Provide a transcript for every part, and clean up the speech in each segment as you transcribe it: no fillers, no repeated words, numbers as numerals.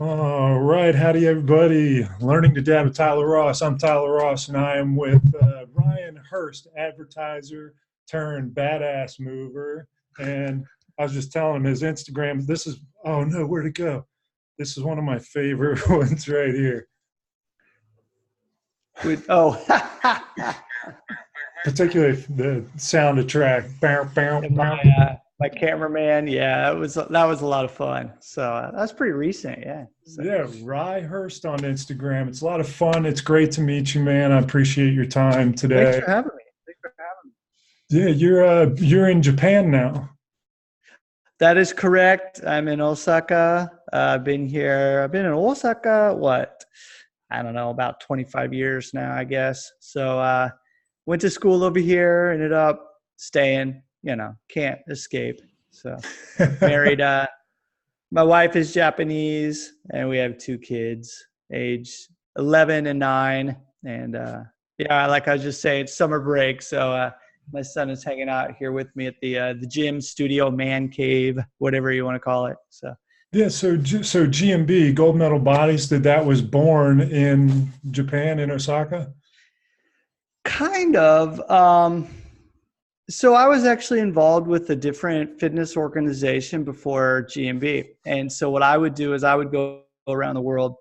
All right, howdy everybody. Learning to Dab with Tyler Ross. I'm Tyler Ross, and I am with Ryan Hurst, advertiser turned badass mover. And I was just telling him his Instagram. This is oh no, where'd it go? This is one of my favorite ones right here. Oh, Particularly the sound attract. Bow, bow, bow. my cameraman. Yeah, that was a lot of fun. So that's pretty recent. Yeah. So, Yeah, Rye Hurst on Instagram. It's a lot of fun. It's great to meet you, man. I appreciate your time thanks today. for having me. Thanks for having me. Yeah, you're in Japan now. That is correct. I'm in Osaka. I've been here. I've been in Osaka. What? I don't know, about 25 years now, I guess. So went to school over here. Ended up staying. Can't escape. So married. My wife is Japanese, and we have two kids, age 11 and 9. And yeah, like I was just saying, it's summer break, so my son is hanging out here with me at the gym, studio, man cave, whatever you want to call it. So Yeah, so GMB, Gold Medal Bodies, that was born in Japan, in Osaka? kind of. So I was actually involved with a different fitness organization before GMB, and so what I would do is I would go around the world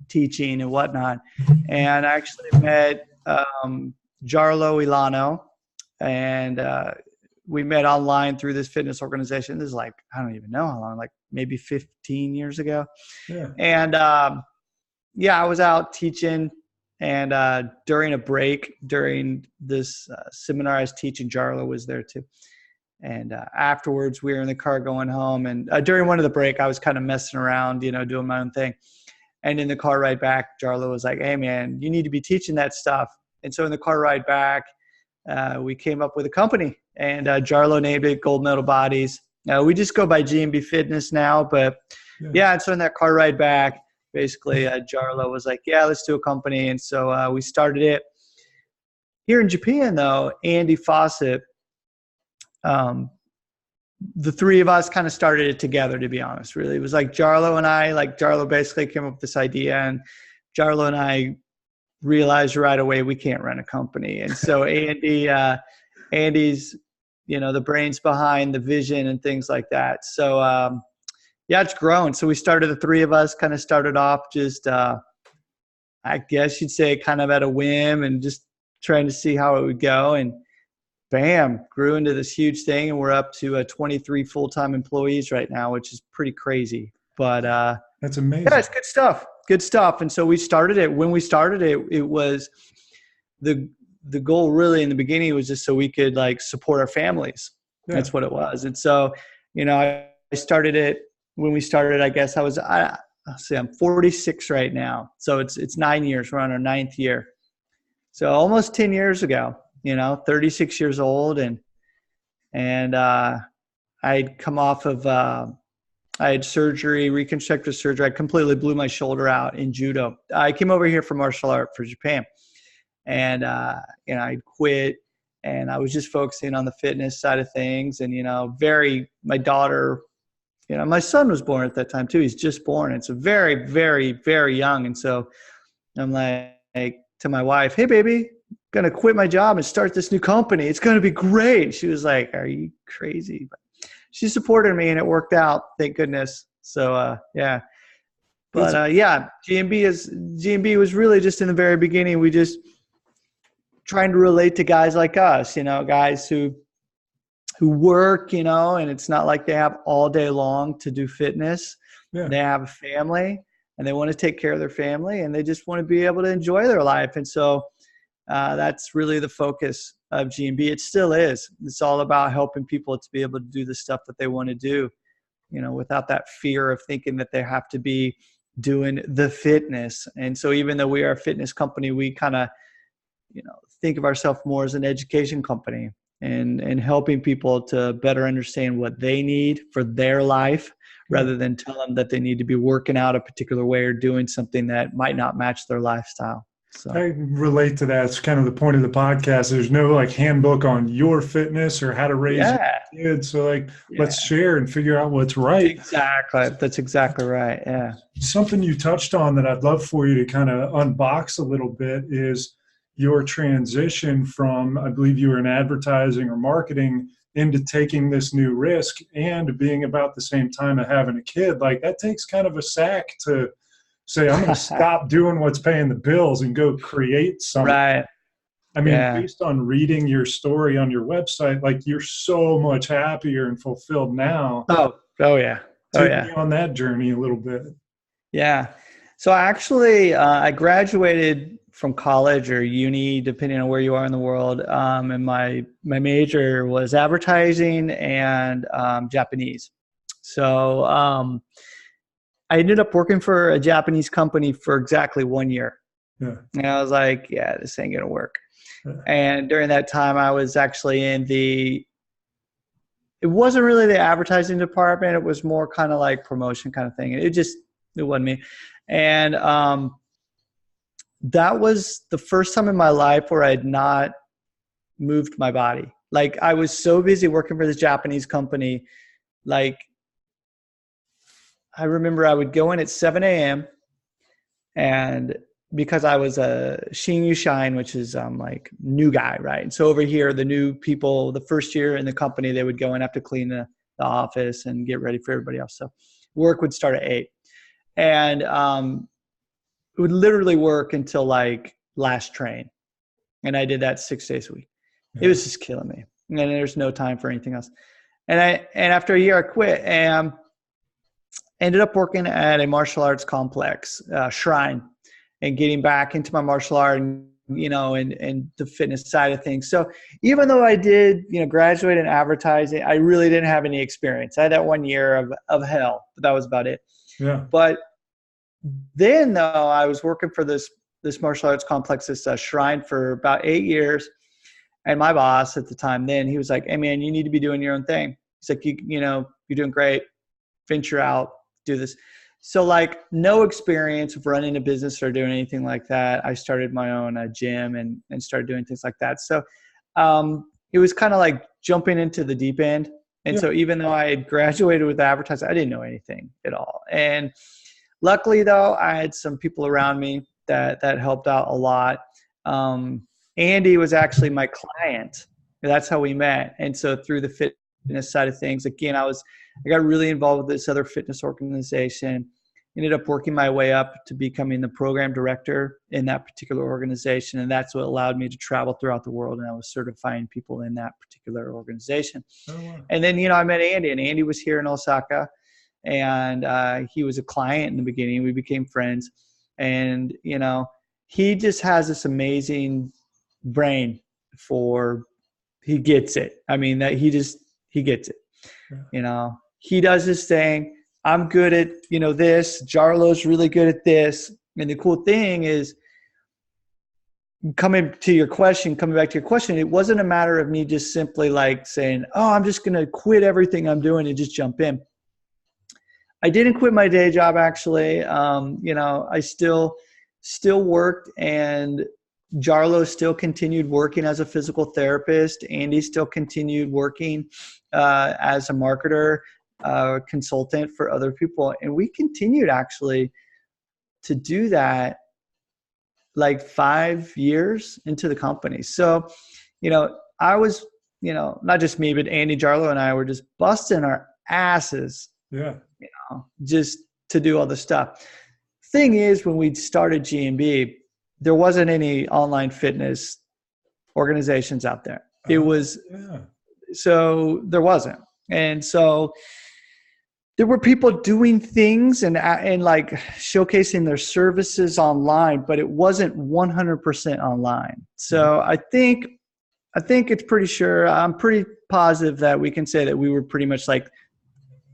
teaching and whatnot. And I actually met Jarlo Ilano, and we met online through this fitness organization. This is like, I don't even know how long, like maybe 15 years ago. Yeah. And yeah, I was out teaching, and during a break, during this seminar I was teaching, Jarlo was there too. And afterwards, we were in the car going home. And during one of the break, I was kind of messing around, doing my own thing. And in the car ride back, Jarlo was like, "Hey, man, you need to be teaching that stuff." And so in the car ride back, we came up with a company. And Jarlo named it Gold Medal Bodies. We just go by GMB Fitness now. But yeah, and so in that car ride back, basically, Jarlo was like, "Yeah, let's do a company." And so we started it. Here in Japan, though, Andy Fawcett, the three of us kind of started it together, to be honest. Really, it was like Jarlo and I. Like Jarlo basically came up with this idea, and Jarlo and I realized right away we can't run a company. And so Andy's, the brains behind the vision and things like that. So yeah, it's grown. So we started, the three of us kind of started off just, I guess you'd say, kind of at a whim and just trying to see how it would go. And bam, grew into this huge thing, and we're up to 23 full-time employees right now, which is pretty crazy. But That's amazing. yeah, it's good stuff. Good stuff. And so we started it. When we started it, it was the goal really in the beginning was just so we could like support our families. Yeah. That's what it was. And so, I started it when we started. I guess I'll say I'm 46 right now. So it's 9 years. We're on our 9th year. So almost 10 years ago. 36 years old, and I'd come off of I had surgery, reconstructive surgery. I completely blew my shoulder out in judo. I came over here for martial art for Japan, and I'd quit, and I was just focusing on the fitness side of things. And my daughter, my son was born at that time too. He's just born, and so very, very, very young. And so I'm like to my wife, "Hey, baby, gonna quit my job and start this new company. It's gonna be great." She was like, "Are you crazy?" But she supported me, and it worked out, thank goodness. So yeah, but yeah, GMB was really just in the very beginning. We just trying to relate to guys like us, guys who work, and it's not like they have all day long to do fitness. Yeah. They have a family, and they want to take care of their family, and they just want to be able to enjoy their life. And so that's really the focus of GMB. It still is. It's all about helping people to be able to do the stuff that they want to do, without that fear of thinking that they have to be doing the fitness. And so even though we are a fitness company, we kind of, think of ourselves more as an education company and helping people to better understand what they need for their life, rather than tell them that they need to be working out a particular way or doing something that might not match their lifestyle. So I relate to that. It's kind of the point of the podcast. There's no like handbook on your fitness or how to raise your yeah, kids. So like, let's yeah, share and figure out what's right. exactly. That's exactly right. Yeah. Something you touched on that I'd love for you to kind of unbox a little bit is your transition from, I believe you were in advertising or marketing, into taking this new risk and being about the same time of having a kid. Like that takes kind of a sack to say, I'm going to stop doing what's paying the bills and go create something. Right. I mean, Yeah. based on reading your story on your website, like you're so much happier and fulfilled now. Oh yeah. Oh Take yeah. me on that journey a little bit. Yeah. So actually, I graduated from college or uni, depending on where you are in the world. And my major was advertising and Japanese. So I ended up working for a Japanese company for exactly 1 year. Yeah. And I was like, yeah, this ain't gonna work. Yeah. And during that time, I was actually it wasn't really the advertising department. It was more kind of like promotion kind of thing. It wasn't me. And that was the first time in my life where I had not moved my body. Like I was so busy working for this Japanese company. Like I remember I would go in at 7 a.m. and because I was a Shinyu Shine, which is like new guy, right? And so over here, the new people, the first year in the company, they would go and have to clean the office and get ready for everybody else. So work would start at 8. And it would literally work until like last train. And I did that 6 days a week. Yeah. It was just killing me. And there's no time for anything else. And after a year, I quit and ended up working at a martial arts complex, Shrine, and getting back into my martial art and, and the fitness side of things. So even though I did, graduate in advertising, I really didn't have any experience. I had that 1 year of hell, but that was about it. Yeah. But then though, I was working for this martial arts complex, this Shrine, for about 8 years. And my boss at the time, then he was like, "Hey man, you need to be doing your own thing." He's like, you're doing great. Venture out, do this. So like no experience of running a business or doing anything like that. I started my own gym and started doing things like that. So it was kind of like jumping into the deep end. And so even though I had graduated with advertising, I didn't know anything at all. And luckily though, I had some people around me that helped out a lot. Andy was actually my client. That's how we met. And so through the fitness side of things, again, I got really involved with this other fitness organization, ended up working my way up to becoming the program director in that particular organization. And that's what allowed me to travel throughout the world. And I was certifying people in that particular organization. Oh, wow. And then, I met Andy, and Andy was here in Osaka, and he was a client in the beginning. We became friends, and, he just has this amazing brain he gets it. I mean, that he gets it. Yeah. He does his thing. I'm good at, this. Jarlo's really good at this. And the cool thing is, coming back to your question, it wasn't a matter of me just simply like saying, "Oh, I'm just going to quit everything I'm doing and just jump in." I didn't quit my day job, actually. I still worked, and Jarlo still continued working as a physical therapist. Andy still continued working as a marketer, consultant for other people. And we continued actually to do that like 5 years into the company. So, I was, not just me, but Andy, Jarlo, and I were just busting our asses, just to do all this stuff. Thing is, when we started GMB, there wasn't any online fitness organizations out there. It was, so there wasn't. And so there were people doing things and like showcasing their services online, but it wasn't 100% online. So I think it's pretty sure, I'm pretty positive that we can say that we were pretty much like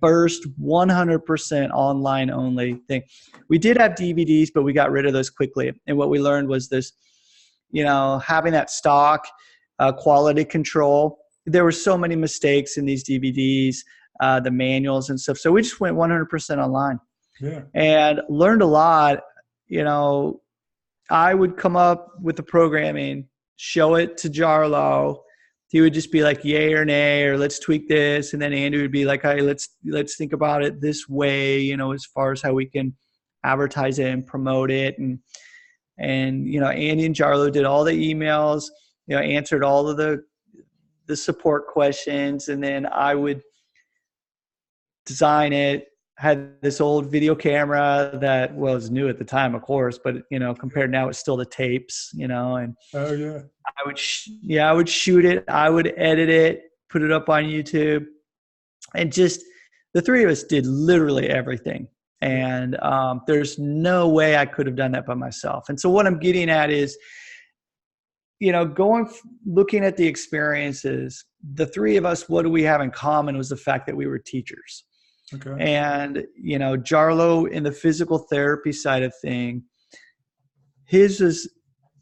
first 100% online only thing. We did have DVDs, but we got rid of those quickly. And what we learned was this, having that stock quality control. There were so many mistakes in these DVDs, the manuals and stuff. So we just went 100% online and learned a lot. I would come up with the programming, show it to Jarlo. He would just be like, yay or nay, or let's tweak this. And then Andy would be like, hey, let's think about it this way, you know, as far as how we can advertise it and promote it. And you know, Andy and Jarlo did all the emails, you know, answered all of the support questions. And then I would design it. Had this old video camera that was new at the time, of course, but you know, compared now, it's still the tapes, you know, and oh yeah, I would shoot it. I would edit it, put it up on YouTube, and just the three of us did literally everything. And there's no way I could have done that by myself. And so what I'm getting at is, you know, looking at the experiences, the three of us, what do we have in common was the fact that we were teachers. okay. And, you know, Jarlo in the physical therapy side of thing, his was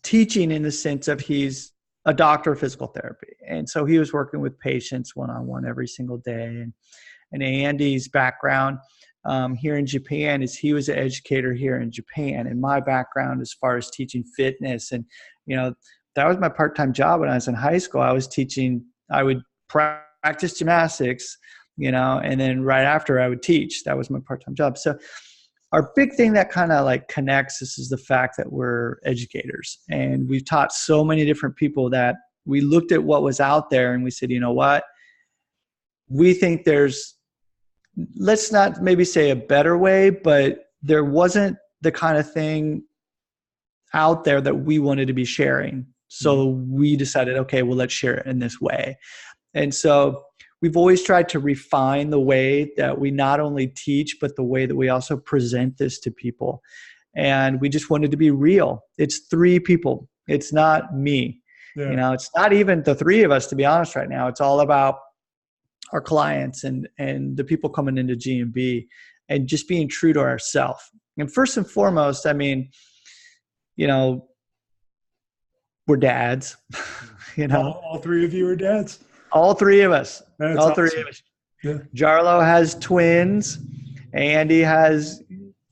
teaching in the sense of he's a doctor of physical therapy. And so he was working with patients one-on-one every single day. And Andy's background here in Japan is he was an educator here in Japan. And my background as far as teaching fitness, and, you know, that was my part-time job when I was in high school. I was teaching, I would practice gymnastics, you know, and then right after I would teach. That was my part-time job. So our big thing that kind of like connects us is the fact that we're educators, and we've taught so many different people that we looked at what was out there and we said, you know what, we think there's, let's not maybe say a better way, but there wasn't the kind of thing out there that we wanted to be sharing. So we decided, okay, well, let's share it in this way. And so we've always tried to refine the way that we not only teach, but the way that we also present this to people. And we just wanted to be real. It's three people. It's not me. Yeah. You know, it's not even the three of us, to be honest, right now. It's all about our clients and the people coming into GMB and just being true to ourselves. And first and foremost, I mean, you know, we're dads, you know. All three of you are dads? All three of us. That's all awesome. three of us. Yeah. Jarlo has twins. Andy has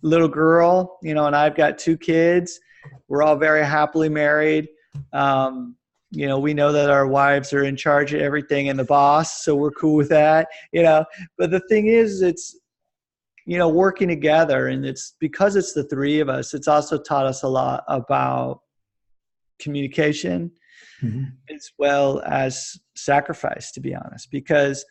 little girl, you know, and I've got 2 kids. We're all very happily married. You know, we know that our wives are in charge of everything and the boss, so we're cool with that, you know. But the thing is, it's, you know, working together, and it's because it's the three of us, it's also taught us a lot about communication, as well as sacrifice, to be honest. Because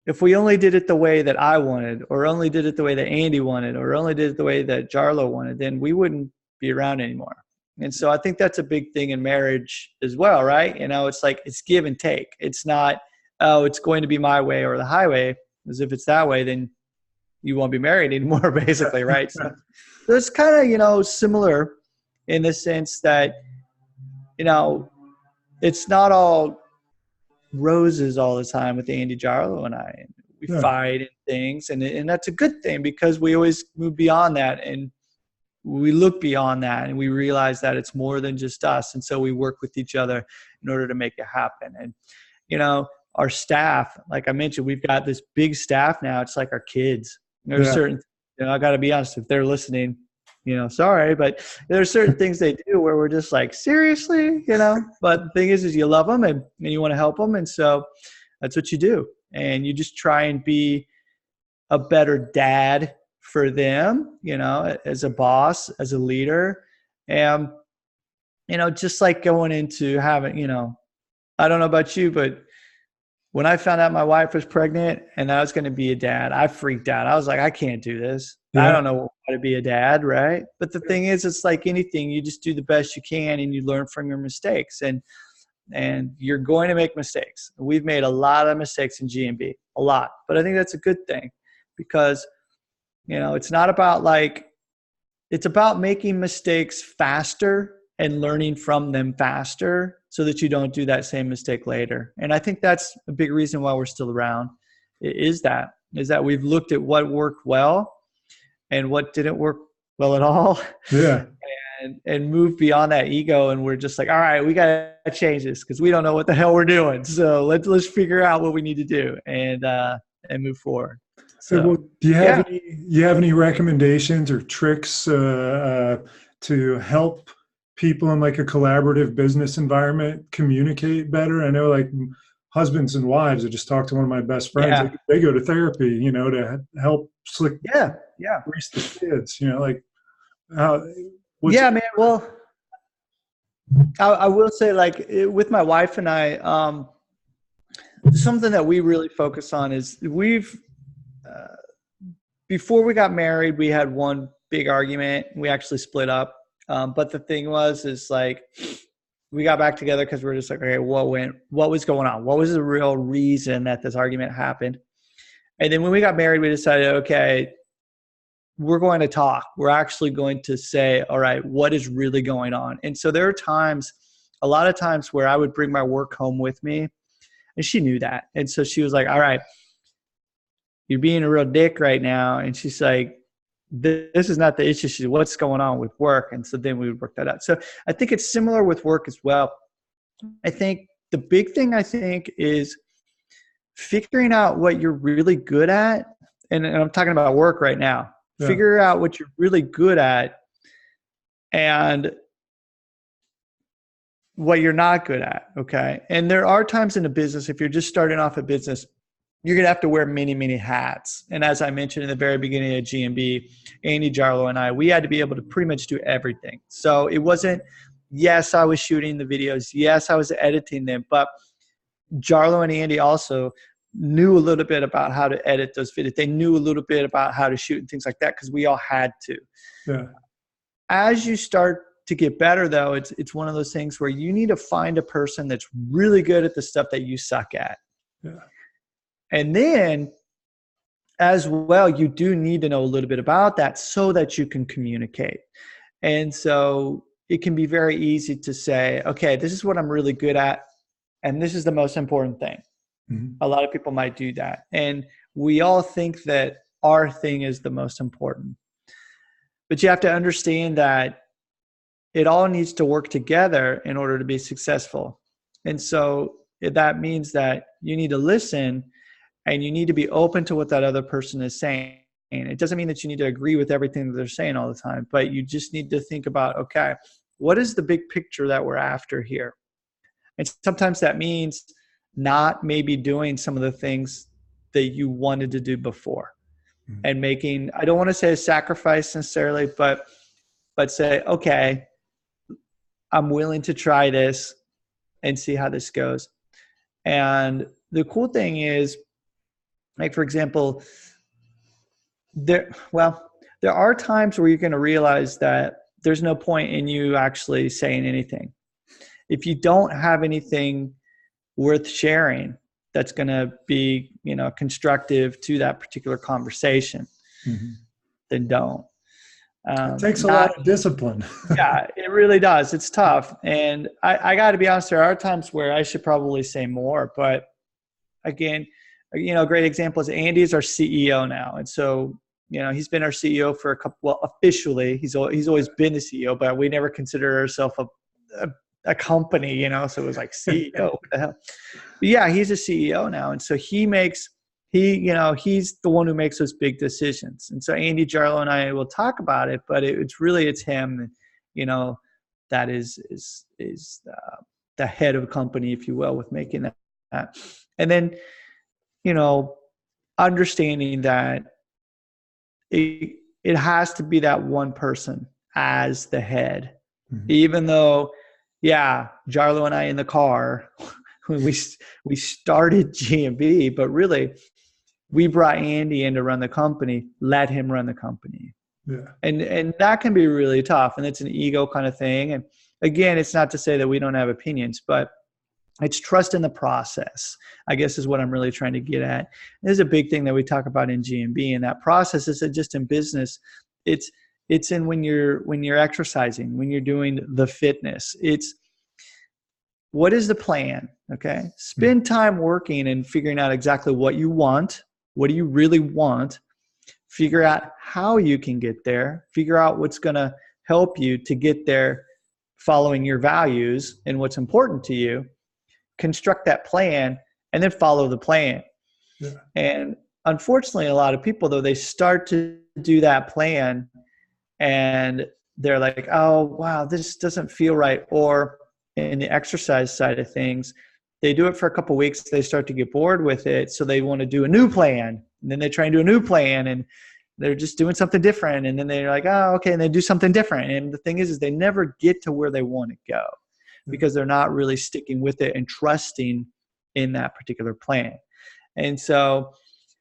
if we only did it the way that I wanted, or only did it the way that Andy wanted, or only did it the way that Jarlo wanted, then we wouldn't be around anymore. And so I think that's a big thing in marriage as well, right? You know, it's like, it's give and take. It's not, oh, it's going to be my way or the highway. Because if it's that way, then you won't be married anymore, basically, right? So it's kind of, you know, similar in the sense that, you know, it's not all roses all the time with Andy, Jarlo, and I. We fight and things, and that's a good thing, because we always move beyond that, and we look beyond that, and we realize that it's more than just us. And so we work with each other in order to make it happen. And, you know, our staff, like I mentioned, we've got this big staff now. It's like our kids. There's certain, you know, I got to be honest, if they're listening, you know, sorry, but there's certain things they do where we're just like, seriously, you know. But the thing is you love them, and you want to help them. And so that's what you do. And you just try and be a better dad for them, you know, as a boss, as a leader. And, you know, just like going into having, you know, I don't know about you, but when I found out my wife was pregnant and I was going to be a dad, I freaked out. I was like, I can't do this. Yeah. I don't know how to be a dad, right? But the thing is, it's like anything. You just do the best you can, and you learn from your mistakes. And you're going to make mistakes. We've made a lot of mistakes in GMB, a lot. But I think that's a good thing, because, you know, it's not about like, it's about making mistakes faster and learning from them faster so that you don't do that same mistake later. And I think that's a big reason why we're still around, is that we've looked at what worked well and what didn't work well at all. Yeah. and move beyond that ego. And we're just like, all right, we got to change this because we don't know what the hell we're doing. So let's figure out what we need to do and move forward. So, well, do you have any recommendations or tricks to to help people in like a collaborative business environment communicate better? I know like husbands and wives, I just talked to one of my best friends, Yeah. they go to therapy, you know, to help Yeah. Yeah. grease the skids, you know, like how, what's, Yeah, man. Well, I will say, like, with my wife and I, something that we really focus on is uh, before we got married, we had one big argument. We actually split up. But the thing is like, we got back together because we were just like, okay, what was going on? What was the real reason that this argument happened? And then when we got married, we decided, okay, we're going to talk. We're actually going to say, all right, what is really going on? And so there are times, a lot of times where I would bring my work home with me, and she knew that. And so she was like, all right, you're being a real dick right now. And she's like, this is not the issue. She's, what's going on with work? And so then we would work that out. So I think it's similar with work as well. I think the big thing is figuring out what you're really good at. And I'm talking about work right now. Yeah. Figure out what you're really good at and what you're not good at. Okay. And there are times in a business, if you're just starting off a business, you're going to have to wear many, many hats. And as I mentioned in the very beginning of GMB, Andy Jarlow and I, we had to be able to pretty much do everything. So it wasn't, yes, I was shooting the videos. Yes, I was editing them. But Jarlow and Andy also knew a little bit about how to edit those videos. They knew a little bit about how to shoot and things like that because we all had to. yeah, As you start to get better, though, it's one of those things where you need to find a person that's really good at the stuff that you suck at. yeah, And then as well, you do need to know a little bit about that so that you can communicate. And so it can be very easy to say, okay, this is what I'm really good at, and this is the most important thing. mm-hmm. A lot of people might do that. And we all think that our thing is the most important. But you have to understand that it all needs to work together in order to be successful. And so that means that you need to listen and you need to be open to what that other person is saying. And it doesn't mean that you need to agree with everything that they're saying all the time, but you just need to think about, okay, what is the big picture that we're after here? And sometimes that means not maybe doing some of the things that you wanted to do before, mm-hmm. and making, I don't want to say a sacrifice necessarily, but say, okay, I'm willing to try this and see how this goes. And the cool thing is, like, for example, there are times where you're going to realize that there's no point in you actually saying anything. If you don't have anything worth sharing that's going to be, constructive to that particular conversation, mm-hmm. then don't. It takes a lot of discipline. Yeah, it really does. It's tough. And I got to be honest, there are times where I should probably say more. But again, a great example is Andy is our CEO now. And so, he's been our CEO for officially, he's always been the CEO, but we never considered ourselves a company, so it was like CEO. What the hell? But yeah, he's a CEO now. And so he's the one who makes those big decisions. And so Andy Jarlow and I will talk about it, but it's him, that is the head of a company, if you will, with making that. And then, understanding that it has to be that one person as the head, mm-hmm. even though, yeah, Jarlow and I in the car, we started GMB, but really we brought Andy in to run the company, let him run the company. Yeah. And that can be really tough. And it's an ego kind of thing. And again, it's not to say that we don't have opinions, but it's trust in the process, I guess, is what I'm really trying to get at. This is a big thing that we talk about in GMB, and that process isn't just in business. It's in when you're exercising, when you're doing the fitness. It's what is the plan? Okay. Spend time working and figuring out exactly what you want. What do you really want? Figure out how you can get there. Figure out what's going to help you to get there following your values and what's important to you. Construct that plan and then follow the plan. Yeah. And unfortunately, a lot of people, though, they start to do that plan and they're like, oh, wow, this doesn't feel right. Or in the exercise side of things, they do it for a couple of weeks. They start to get bored with it. So they want to do a new plan. And then they try and do a new plan and they're just doing something different. And then they're like, oh, okay. And they do something different. And the thing is they never get to where they want to go because they're not really sticking with it and trusting in that particular plan. And so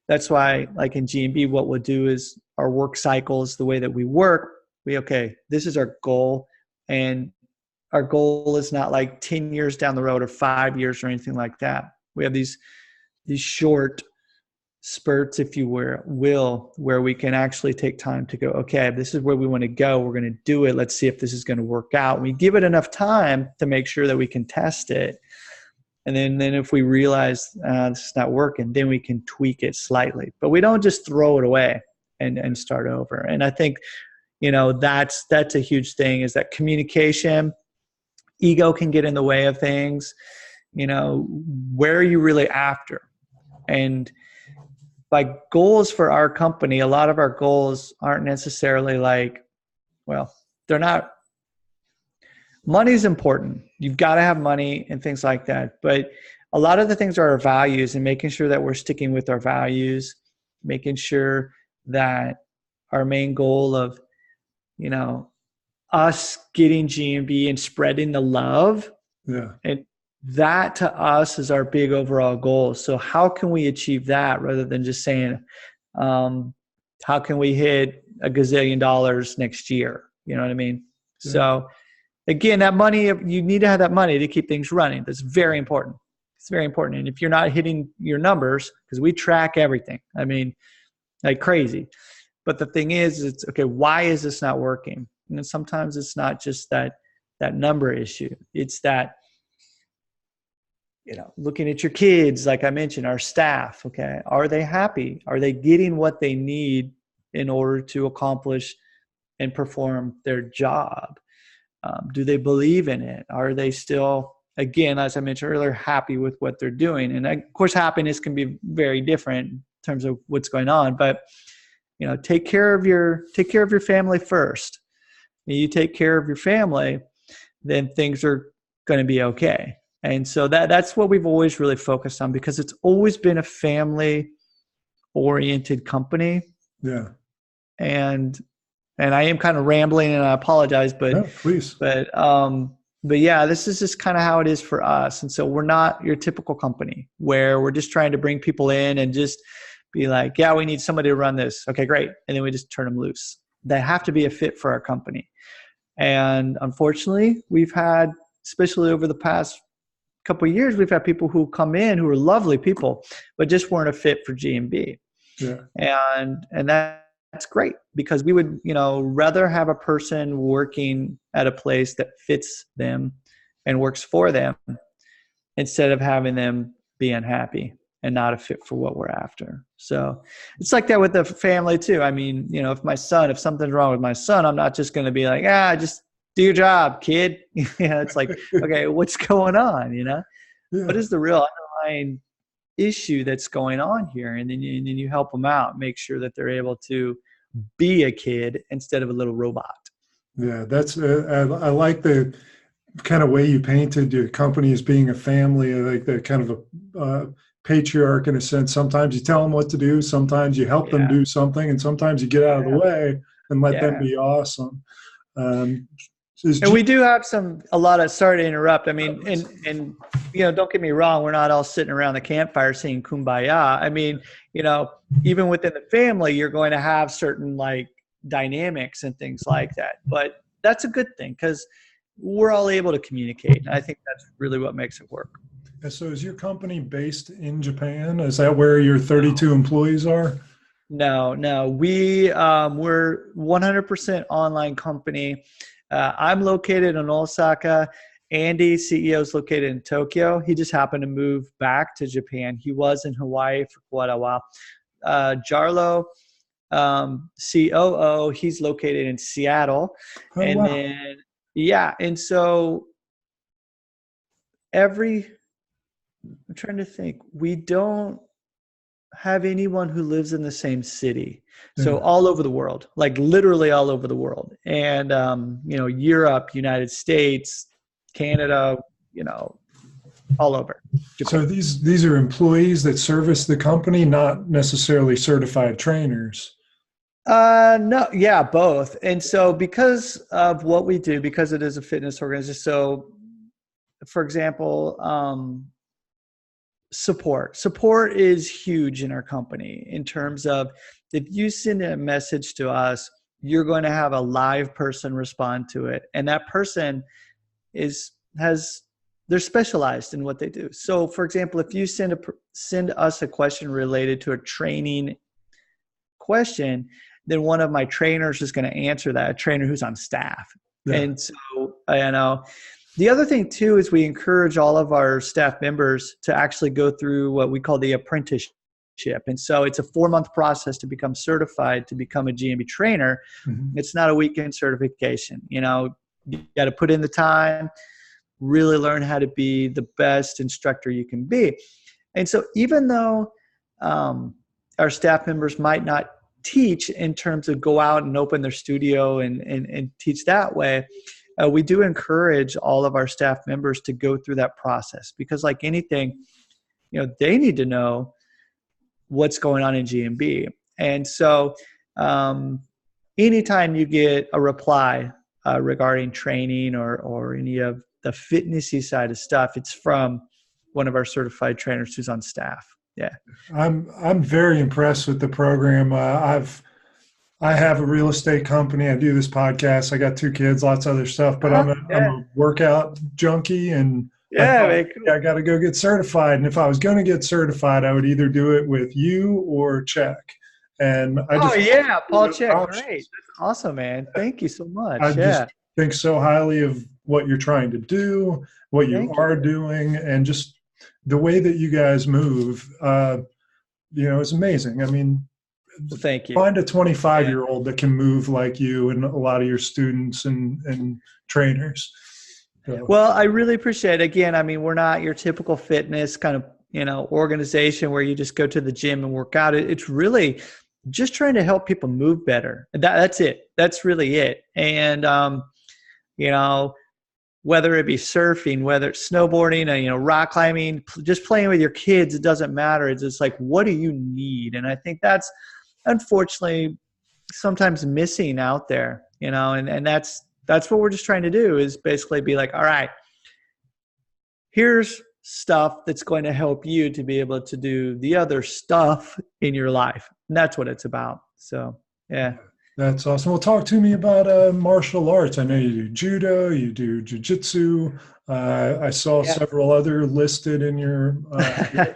that's why, like in GMB, what we'll do is our work cycles, the way that we work, okay, this is our goal. And our goal is not like 10 years down the road or 5 years or anything like that. We have these short spurts, if you will, where we can actually take time to go, okay, this is where we want to go. We're going to do it. Let's see if this is going to work out. We give it enough time to make sure that we can test it. And then if we realize this is not working, then we can tweak it slightly. But we don't just throw it away and start over. And I think, that's a huge thing, is that communication. Ego can get in the way of things. Where are you really after? And by goals for our company, a lot of our goals aren't necessarily like, well, they're not. Money's important. You've got to have money and things like that. But a lot of the things are our values, and making sure that we're sticking with our values, making sure that our main goal of, us getting GMB and spreading the love. Yeah. And that to us is our big overall goal. So how can we achieve that rather than just saying, how can we hit $1 gazillion next year? You know what I mean? Yeah. So again, that money, you need to have that money to keep things running. That's very important. It's very important. And if you're not hitting your numbers, because we track everything, I mean, like crazy. But the thing is, it's okay, why is this not working? And then sometimes it's not just that number issue. It's that, looking at your kids, like I mentioned, our staff, okay, are they happy? Are they getting what they need in order to accomplish and perform their job? Do they believe in it? Are they still, again, as I mentioned earlier, happy with what they're doing? And of course, happiness can be very different in terms of what's going on, but take care of your family first. And you take care of your family, then things are going to be okay. And so that's what we've always really focused on, because it's always been a family oriented company. Yeah. And I am kind of rambling, and I apologize, but no, please. But yeah, this is just kind of how it is for us. And so we're not your typical company where we're just trying to bring people in and just be like, yeah, we need somebody to run this. Okay, great. And then we just turn them loose. They have to be a fit for our company. And unfortunately, we've had, especially over the past couple of years, we've had people who come in who are lovely people, but just weren't a fit for GMB. Yeah. And that's great, because we would, rather have a person working at a place that fits them and works for them instead of having them be unhappy and not a fit for what we're after. So it's like that with the family too. I mean, if something's wrong with my son, I'm not just going to be like, just do your job, kid. It's like, okay, what's going on? Yeah. What is the real underlying issue that's going on here? And then you help them out, make sure that they're able to be a kid instead of a little robot. Yeah, that's I like the kind of way you painted your company as being a family, like the kind of a patriarch in a sense. Sometimes you tell them what to do, sometimes you help them do something, and sometimes you get out of the way and let them be awesome. And we do have a lot of, sorry to interrupt. I mean, and don't get me wrong, we're not all sitting around the campfire saying kumbaya. I mean, even within the family, you're going to have certain like dynamics and things like that. But that's a good thing, because we're all able to communicate. And I think that's really what makes it work. So is your company based in Japan? Is that where your 32 employees are? No, we're 100% online company. I'm located in Osaka. Andy, CEO, is located in Tokyo. He just happened to move back to Japan. He was in Hawaii for quite a while. Jarlo, COO, he's located in Seattle. Then, and so I'm trying to think, we don't have anyone who lives in the same city. So Yeah. all over the world, like literally all over the world. And, Europe, United States, Canada, all over So Japan. these are employees that service the company, not necessarily certified trainers. No, yeah, both. And so because of what we do, because it is a fitness organization, so for example, support is huge in our company in terms of if you send a message to us, you're going to have a live person respond to it. And that person has they're specialized in what they do. So for example, if you send us a question related to a training question, then one of my trainers is going to answer that, a trainer who's on staff. Yeah. And so, the other thing too is we encourage all of our staff members to actually go through what we call the apprenticeship. And so it's a 4-month process to become certified, to become a GMB trainer. Mm-hmm. It's not a weekend certification. You got to put in the time, really learn how to be the best instructor you can be. And so even though our staff members might not teach in terms of go out and open their studio and teach that way, we do encourage all of our staff members to go through that process, because like anything, they need to know what's going on in GMB. And so anytime you get a reply regarding training or any of the fitnessy side of stuff, it's from one of our certified trainers who's on staff. Yeah. I'm very impressed with the program. I have a real estate company. I do this podcast. I got 2 kids, lots of other stuff, but I'm a workout junkie, and I thought, I got to go get certified. And if I was going to get certified, I would either do it with you or Check. And Paul Check. Great. That's awesome, man. Thank you so much. I just think so highly of what you're trying to do, what you are doing, and just the way that you guys move, is amazing. I mean, thank you. Find a 25-year-old that can move like you and a lot of your students and trainers. So. Well, I really appreciate it. Again, I mean, we're not your typical fitness kind of, organization where you just go to the gym and work out. It's really just trying to help people move better. That's it. That's really it. And, whether it be surfing, whether it's snowboarding, rock climbing, just playing with your kids, it doesn't matter. It's just like, what do you need? And I think that's unfortunately sometimes missing out there, and that's what we're just trying to do, is basically be like, all right, here's stuff that's going to help you to be able to do the other stuff in your life. And that's what it's about. So, yeah. That's awesome. Well, talk to me about martial arts. I know you do judo, you do jiu-jitsu. I saw several other listed in your I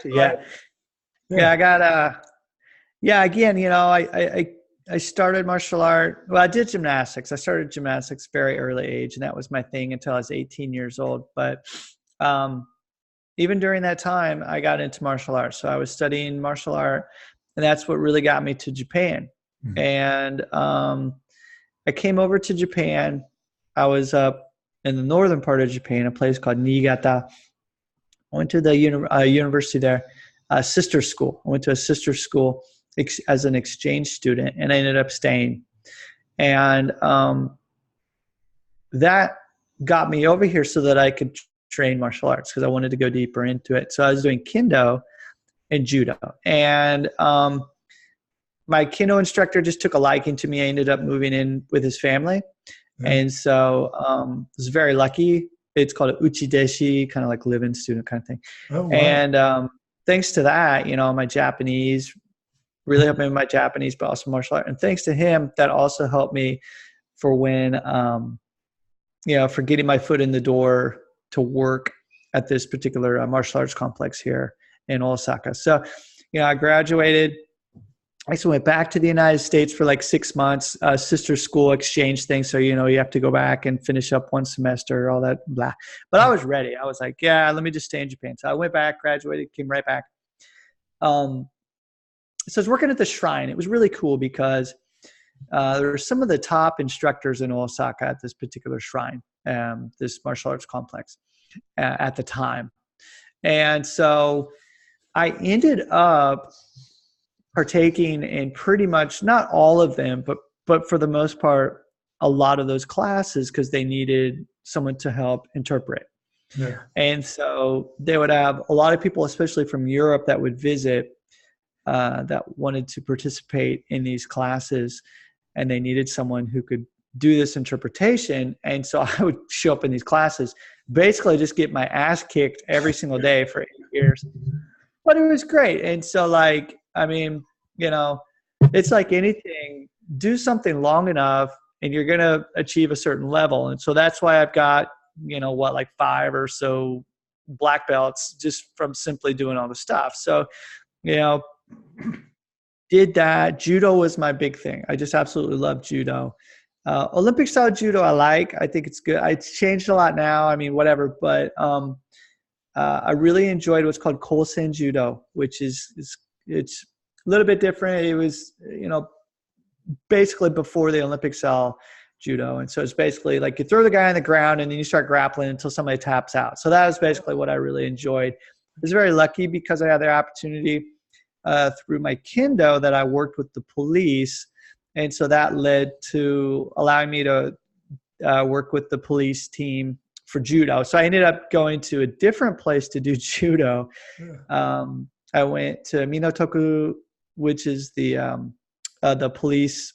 got again, I started martial art. Well, I did gymnastics. I started gymnastics very early age, and that was my thing until I was 18 years old. But even during that time, I got into martial arts. So I was studying martial art, and that's what really got me to Japan. Mm-hmm. And I came over to Japan. I was up in the northern part of Japan, a place called Niigata. I went to the university there, sister school. I went to a sister school as an exchange student, and I ended up staying. And that got me over here so that I could train martial arts, because I wanted to go deeper into it. So I was doing kendo and judo. And my kendo instructor just took a liking to me. I ended up moving in with his family. Yeah. And so I was very lucky. It's called a uchideshi, kind of like live-in student kind of thing. Oh, wow. And thanks to that, my Japanese really helped me with my Japanese, but also martial art. And thanks to him, that also helped me for when, for getting my foot in the door to work at this particular martial arts complex here in Osaka. So, I graduated. I actually went back to the United States for like 6 months, sister school exchange thing. So, you have to go back and finish up one semester, all that blah. But I was ready. I was like, yeah, let me just stay in Japan. So I went back, graduated, came right back. So I was working at the shrine. It was really cool because there were some of the top instructors in Osaka at this particular shrine, this martial arts complex at the time. And so I ended up partaking in pretty much not all of them, but for the most part, a lot of those classes because they needed someone to help interpret. Yeah. And so they would have a lot of people, especially from Europe, that would visit that wanted to participate in these classes, and they needed someone who could do this interpretation. And so I would show up in these classes, basically just get my ass kicked every single day for 8 years. But it was great. And so, like, I mean, you know, it's like anything, do something long enough and you're going to achieve a certain level. And so that's why I've got, you know, what, like 5 or so black belts just from simply doing all the stuff. So, you know, did that. Judo was my big thing. I just absolutely love judo. Olympic style judo I think it's good. It's changed a lot now. I mean, whatever. But I really enjoyed what's called Kosen judo, which it's a little bit different. It was, you know, basically before the Olympic style judo. And so it's basically like you throw the guy on the ground and then you start grappling until somebody taps out. So that was basically what I really enjoyed. I was very lucky because I had the opportunity through my kendo that I worked with the police. And so that led to allowing me to work with the police team for judo. So I ended up going to a different place to do judo. Yeah. I went to Minotoku, which is the police,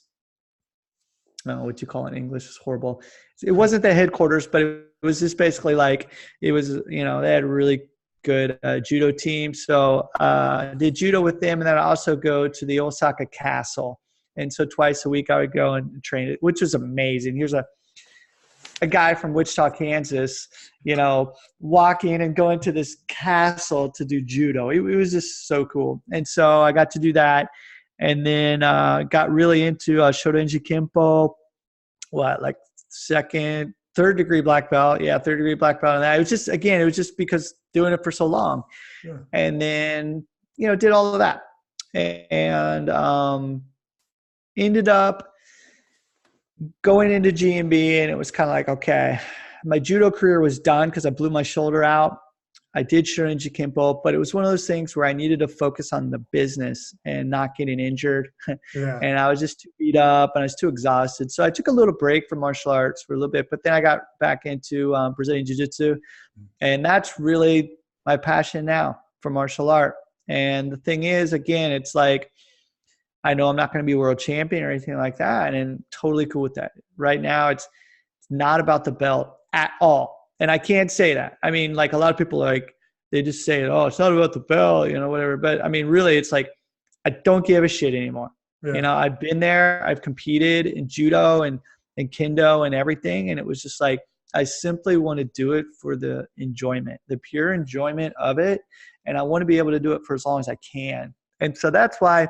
what you call it in English is horrible. It wasn't the headquarters, but it was just basically like, it was, you know, they had a really good judo team. So I did judo with them. And then I also go to the Osaka Castle. And so twice a week I would go and train it, which was amazing. Here's a guy from Wichita, Kansas, you know, walking and going to this castle to do judo. It was just so cool. And so I got to do that. And then got really into Shorinji Kempo, like third degree black belt. Yeah, third degree black belt. And that. It was just because doing it for so long. Yeah. And then, you know, did all of that. And ended up going into GMB, and it was kind of like, okay, my judo career was done because I blew my shoulder out. I did Shorinji Kempo, but it was one of those things where I needed to focus on the business and not getting injured. Yeah. And I was just too beat up and I was too exhausted. So I took a little break from martial arts for a little bit, but then I got back into Brazilian Jiu-Jitsu. And that's really my passion now for martial art. And the thing is, again, it's like, I know I'm not going to be world champion or anything like that, and totally cool with that. Right now, it's not about the belt at all. And I can't say that. I mean, like a lot of people, like, they just say, oh, it's not about the belt, you know, whatever. But I mean, really, it's like, I don't give a shit anymore. Yeah. You know, I've been there. I've competed in judo and kendo and everything. And it was just like, I simply want to do it for the enjoyment, the pure enjoyment of it. And I want to be able to do it for as long as I can. And so that's why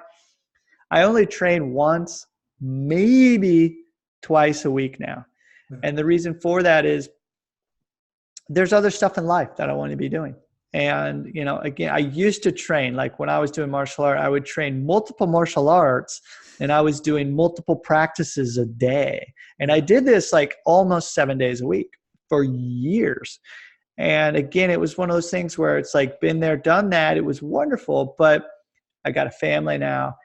I only train once, maybe twice a week now. Yeah. And the reason for that is there's other stuff in life that I want to be doing. And, you know, again, I used to train, like when I was doing martial art, I would train multiple martial arts and I was doing multiple practices a day. And I did this like almost 7 days a week for years. And again, it was one of those things where it's like, been there, done that. It was wonderful, but I got a family now.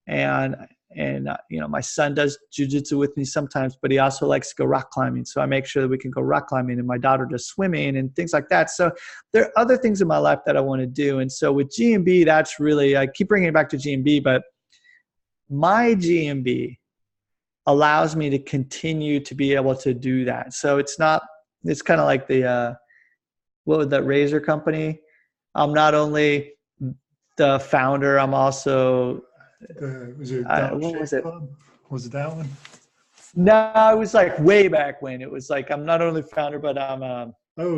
And you know, my son does jiu-jitsu with me sometimes, but he also likes to go rock climbing. So I make sure that we can go rock climbing, and my daughter does swimming and things like that. So there are other things in my life that I want to do. And so with GMB, that's really, I keep bringing it back to GMB, but my GMB allows me to continue to be able to do that. So it's kind of like the, what was that razor company? I'm not only the founder, I'm also, was it what was it? Club? Was it that one? No, it was like way back when. It was like, I'm not only founder, but I'm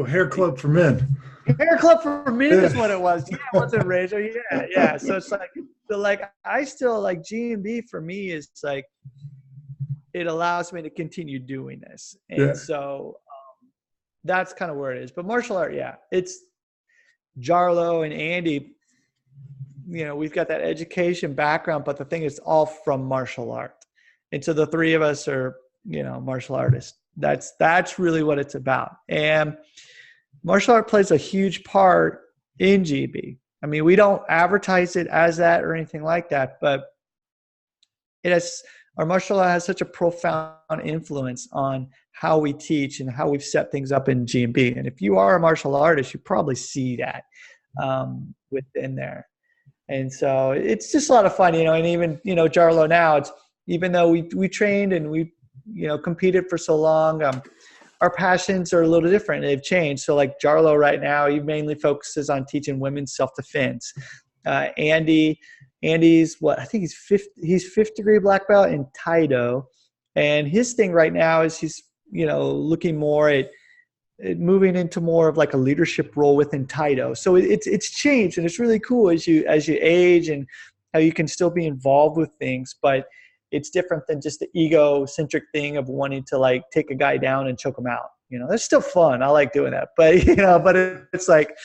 Hair Club for Men. Hair Club for Men is what it was. Yeah, it wasn't razor. Yeah. So it's like, I still like GMB for me is like, it allows me to continue doing this. And so that's kind of where it is. But martial art, yeah, it's Jarlo and Andy. You know, we've got that education background, but the thing is all from martial art. And so the three of us are, you know, martial artists. That's really what it's about. And martial art plays a huge part in GB. I mean, we don't advertise it as that or anything like that, but our martial art has such a profound influence on how we teach and how we've set things up in GMB. And if you are a martial artist, you probably see that within there. And so it's just a lot of fun, and even, Jarlo now, it's, even though we trained and we, competed for so long, our passions are a little different. They've changed. So like Jarlo right now, he mainly focuses on teaching women's self-defense. Andy's I think he's fifth degree black belt in Taido. And his thing right now is he's, looking more at moving into more of like a leadership role within Taido. So it's changed, and it's really cool as you age and how you can still be involved with things, but it's different than just the egocentric thing of wanting to like take a guy down and choke him out. That's still fun. I like doing that, but it's like,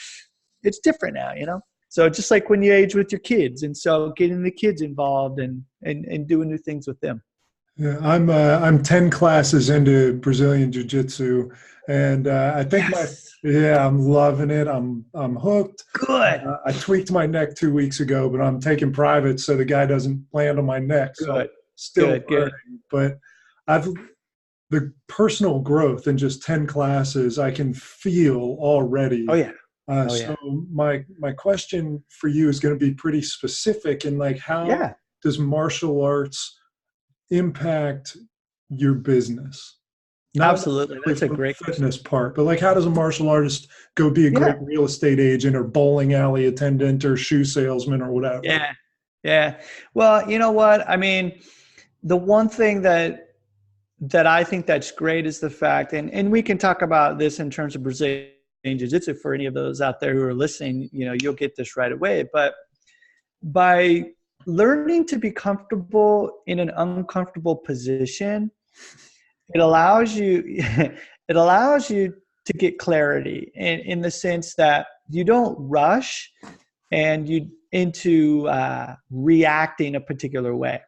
it's different now, So just like when you age with your kids, and so getting the kids involved and doing new things with them. Yeah, I'm 10 classes into Brazilian Jiu-Jitsu, and I think I'm loving it. I'm hooked. Good. I tweaked my neck 2 weeks ago, but I'm taking private so the guy doesn't land on my neck. So Good. Still learning, but the personal growth in just 10 classes I can feel already. Oh yeah. So my question for you is going to be pretty specific in like how does martial arts impact your business? Not absolutely. That's a great fitness part, but like how does a martial artist go be a great real estate agent or bowling alley attendant or shoe salesman or whatever? Yeah. Well, you know what? I mean, the one thing that I think that's great is the fact, and we can talk about this in terms of Brazilian Jiu-Jitsu for any of those out there who are listening, you'll get this right away. But by learning to be comfortable in an uncomfortable position, it allows you to get clarity in the sense that you don't rush and you into reacting a particular way.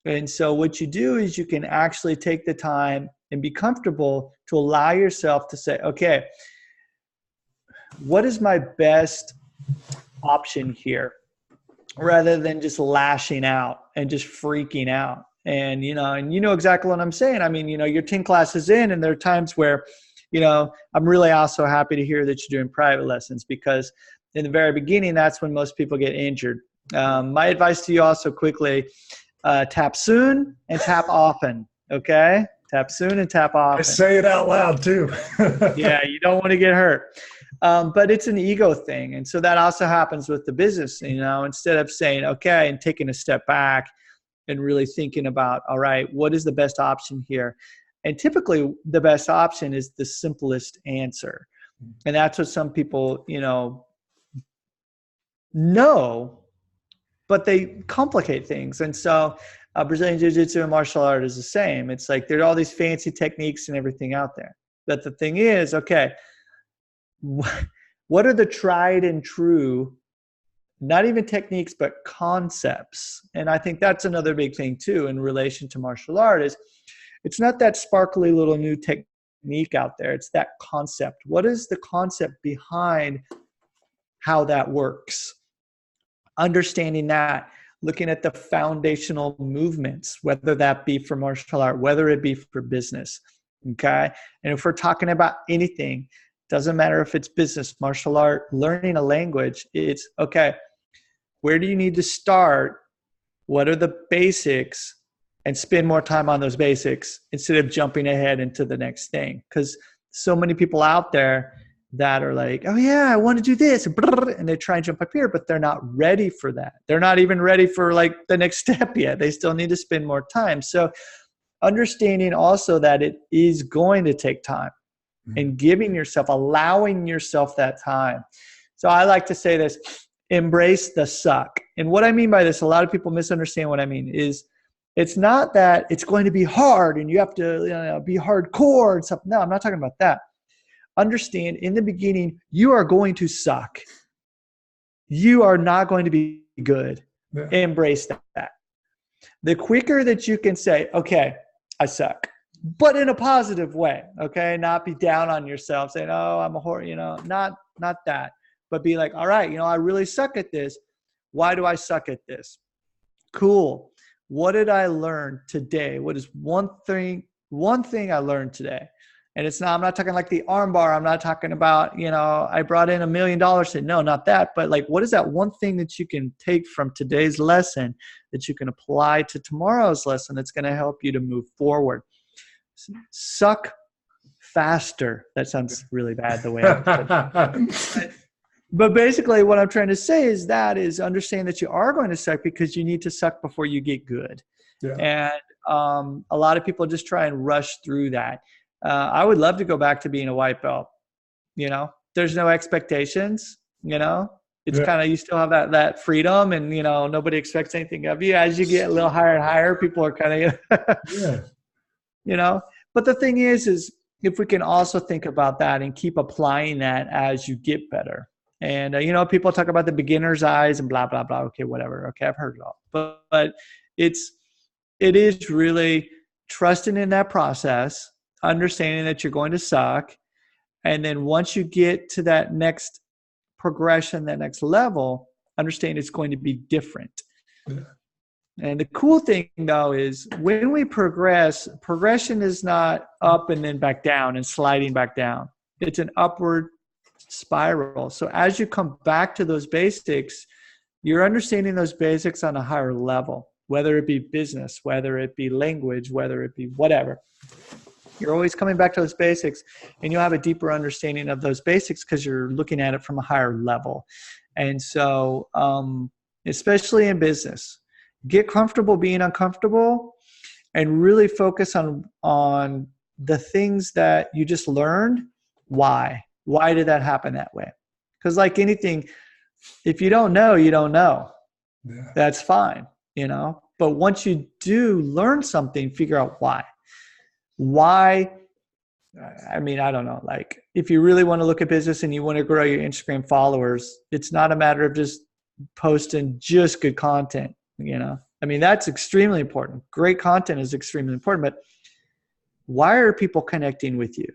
And so what you do is you can actually take the time and be comfortable to allow yourself to say, okay, what is my best option here? Rather than just lashing out and just freaking out. And, you know exactly what I'm saying. I mean, you're 10 classes in, and there are times where, I'm really also happy to hear that you're doing private lessons, because in the very beginning, that's when most people get injured. My advice to you also quickly, tap soon and tap often. Okay. Tap soon and tap often. I say it out loud too. Yeah. You don't want to get hurt. But it's an ego thing. And so that also happens with the business, instead of saying, okay, and taking a step back and really thinking about, all right, what is the best option here? And typically the best option is the simplest answer. And that's what some people, know, but they complicate things. And so Brazilian Jiu-Jitsu and martial art is the same. It's like there are all these fancy techniques and everything out there. But the thing is, okay, what are the tried and true, not even techniques, but concepts? And I think that's another big thing too in relation to martial art is it's not that sparkly little new technique out there. It's that concept. What is the concept behind how that works? Understanding that, looking at the foundational movements, whether that be for martial art, whether it be for business. Okay. And if we're talking about anything, doesn't matter if it's business, martial art, learning a language, it's okay, where do you need to start? What are the basics? And spend more time on those basics instead of jumping ahead into the next thing. Because so many people out there that are like, oh yeah, I want to do this, and they try and jump up here, but they're not ready for that. They're not even ready for like the next step yet. They still need to spend more time. So understanding also that it is going to take time and giving yourself, allowing yourself that time. So I like to say this, embrace the suck. And what I mean by this, a lot of people misunderstand what I mean is, it's not that it's going to be hard and you have to be hardcore and stuff. No, I'm not talking about that. Understand in the beginning, you are going to suck. You are not going to be good. Yeah. Embrace that. The quicker that you can say, okay, I suck, but in a positive way. Okay. Not be down on yourself saying, oh, I'm a whore, not that, but be like, all right, I really suck at this. Why do I suck at this? Cool. What did I learn today? What is one thing I learned today? And I'm not talking like the arm bar. I'm not talking about, I brought in $1 million. No, not that. But like, what is that one thing that you can take from today's lesson that you can apply to tomorrow's lesson that's going to help you to move forward? Suck faster. That sounds really bad the way I said it. But basically what I'm trying to say is understand that you are going to suck because you need to suck before you get good. Yeah. And a lot of people just try and rush through that. I would love to go back to being a white belt. There's no expectations, it's kind of, you still have that freedom, and, nobody expects anything of you. As you get a little higher and higher, people are kind of, but the thing is if we can also think about that and keep applying that as you get better. And, people talk about the beginner's eyes and blah, blah, blah. Okay, whatever. Okay, I've heard it all. But it is really trusting in that process, understanding that you're going to suck. And then once you get to that next progression, that next level, understand it's going to be different. Yeah. And the cool thing, though, is when we progression is not up and then back down and sliding back down. It's an upward spiral. So as you come back to those basics, you're understanding those basics on a higher level, whether it be business, whether it be language, whether it be whatever. You're always coming back to those basics, and you'll have a deeper understanding of those basics because you're looking at it from a higher level. And so, especially in business, get comfortable being uncomfortable and really focus on the things that you just learned. Why did that happen that way? Because like anything, if you don't know, you don't know. Yeah. That's fine, but once you do learn something, figure out why. I mean, I don't know, like if you really want to look at business and you want to grow your Instagram followers, it's not a matter of just posting just good content. I mean, that's extremely important. Great content is extremely important, but why are people connecting with you?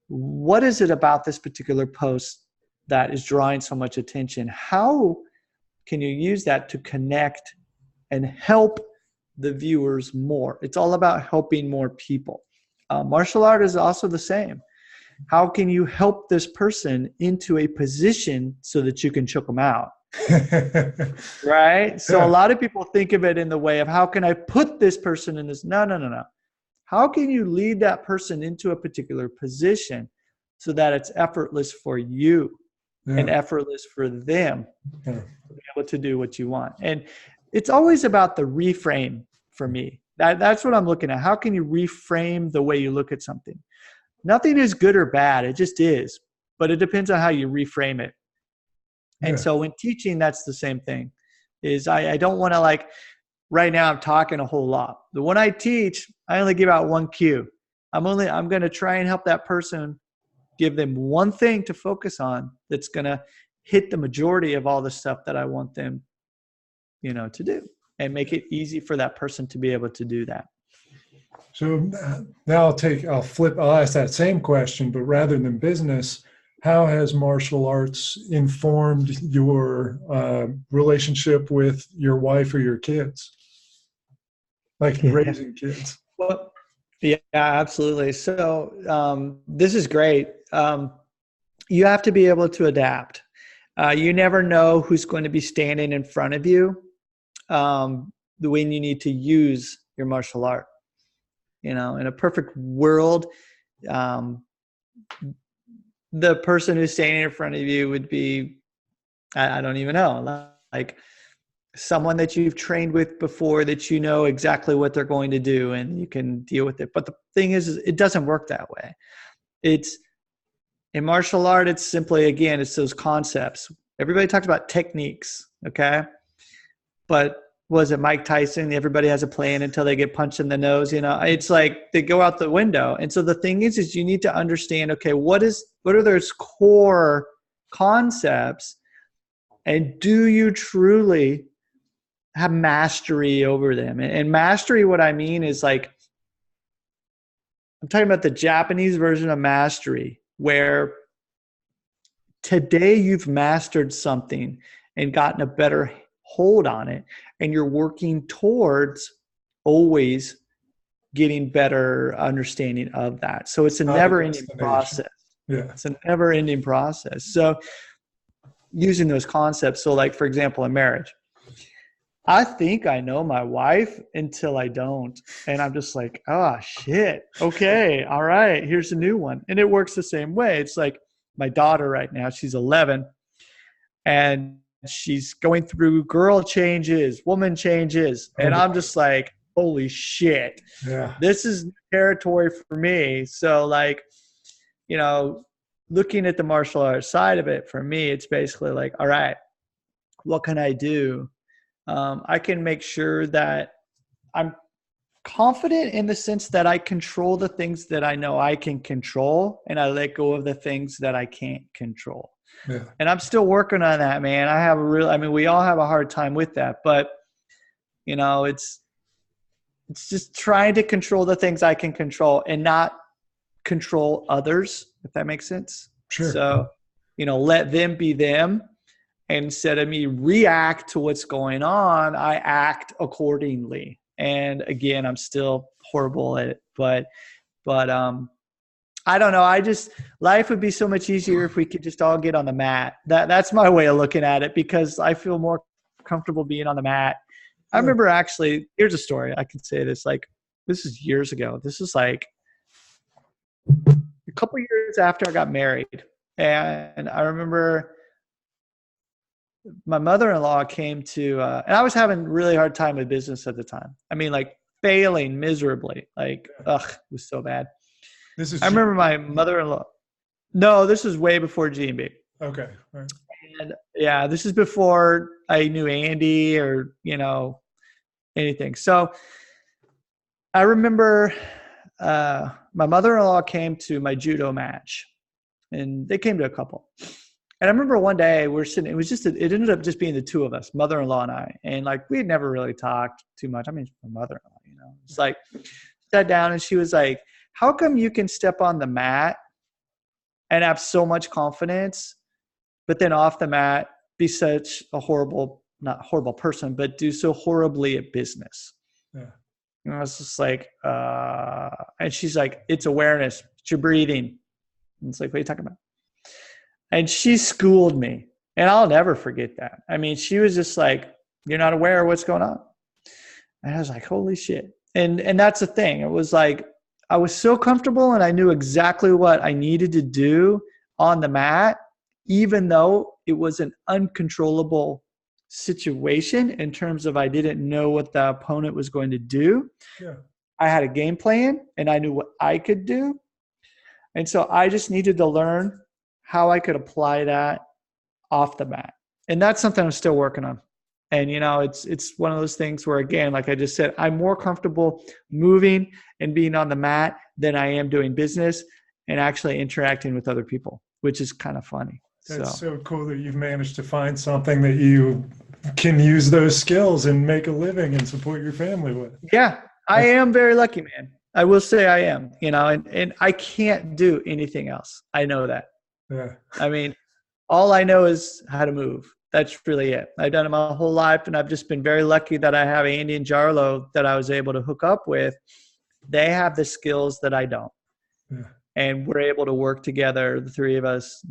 What is it about this particular post that is drawing so much attention? How can you use that to connect and help the viewers more? It's all about helping more people. Martial art is also the same. How can you help this person into a position so that you can choke them out? Right? So a lot of people think of it in the way of, how can I put this person in this? No. How can you lead that person into a particular position so that it's effortless for you and effortless for them to be able to do what you want? And it's always about the reframe for me. That's what I'm looking at. How can you reframe the way you look at something? Nothing is good or bad. It just is. But it depends on how you reframe it. And so when teaching, that's the same thing. I don't want to right now I'm talking a whole lot. But when I teach, I only give out one cue. I'm going to try and help that person, give them one thing to focus on that's going to hit the majority of all the stuff that I want them, to do, and make it easy for that person to be able to do that. So now I'll ask that same question, but rather than business, how has martial arts informed your relationship with your wife or your kids? Like raising kids? Well, yeah, absolutely. So this is great. You have to be able to adapt. You never know who's going to be standing in front of you when you need to use your martial art. In a perfect world, the person who's standing in front of you would be, I don't even know, like someone that you've trained with before, that you know exactly what they're going to do and you can deal with it. But the thing is it doesn't work that way. In martial art, it's simply, again, it's those concepts. Everybody talks about techniques, okay? But was it Mike Tyson? Everybody has a plan until they get punched in the nose. It's like they go out the window. And so the thing is you need to understand, okay, what are those core concepts? And do you truly have mastery over them? And mastery, what I mean is I'm talking about the Japanese version of mastery, where today you've mastered something and gotten a better hold on it, and you're working towards always getting better understanding of that. So it's a never-ending process. Yeah. It's a never-ending process. So using those concepts, so like, for example, in marriage, I think I know my wife until I don't. And I'm just like, oh, shit. Okay. All right. Here's a new one. And it works the same way. It's like my daughter right now, she's 11, and she's going through girl changes, woman changes. And I'm just like, holy shit. Yeah. This is territory for me. So like, you know, looking at the martial arts side of it, for me, it's basically like, all right, what can I do? I can make sure that I'm confident in the sense that I control the things that I know I can control, and I let go of the things that I can't control. Yeah. And I'm still working on that, man. I mean, we all have a hard time with that, but you know, it's just trying to control the things I can control and not control others, if that makes sense. Sure. So, you know, let them be them. Instead of me react to what's going on, I act accordingly. And again, I'm still horrible at it, but I don't know. Life would be so much easier if we could just all get on the mat. That's my way of looking at it, because I feel more comfortable being on the mat. I remember, actually, here's a story. I can say this, like, this is years ago. This is like a couple years after I got married. And I remember my mother-in-law came to, and I was having a really hard time with business at the time. I mean, like, failing miserably. Like, it was so bad. I remember my mother-in-law. No, this was way before GMB. Okay. All right. And yeah, this is before I knew Andy or, you know, anything. So I remember my mother-in-law came to my judo match, and they came to a couple. And I remember one day we're sitting, it ended up just being the two of us, mother-in-law and I. And like, we had never really talked too much. I mean, my mother-in-law, you know, it's like, sat down and she was like, how come you can step on the mat and have so much confidence, but then off the mat be such a not horrible person, but do so horribly at business? Yeah. And I was just like, and she's like, it's awareness, it's your breathing. And it's like, what are you talking about? And she schooled me, and I'll never forget that. I mean, she was just like, you're not aware of what's going on. And I was like, holy shit. And that's the thing. It was like, I was so comfortable and I knew exactly what I needed to do on the mat, even though it was an uncontrollable situation in terms of I didn't know what the opponent was going to do. Yeah. I had a game plan and I knew what I could do. And so I just needed to learn how I could apply that off the mat. And that's something I'm still working on. And, you know, it's one of those things where, again, like I just said, I'm more comfortable moving and being on the mat than I am doing business and actually interacting with other people, which is kind of funny. That's so cool that you've managed to find something that you can use those skills and make a living and support your family with. Yeah, I am very lucky, man. I will say I am, you know, and I can't do anything else. I know that. Yeah. I mean, all I know is how to move. That's really it. I've done it my whole life, and I've just been very lucky that I have Andy and Jarlo that I was able to hook up with. They have the skills that I don't. Yeah. And we're able to work together, the three of us,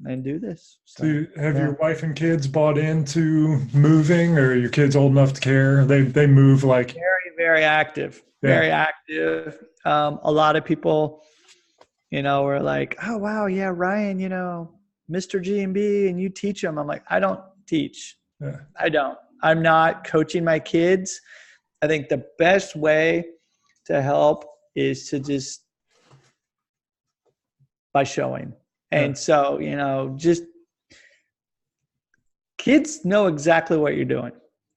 and do this. So have your wife and kids bought into moving, or are your kids old enough to care? They move like very, very active, very active. A lot of people, you know, were like, oh, wow, yeah, Ryan, you know, Mr. GMB, and you teach them. I'm like, I don't teach. Yeah. I don't. I'm not coaching my kids. I think the best way to help is to just by showing. And so, you know, just kids know exactly what you're doing.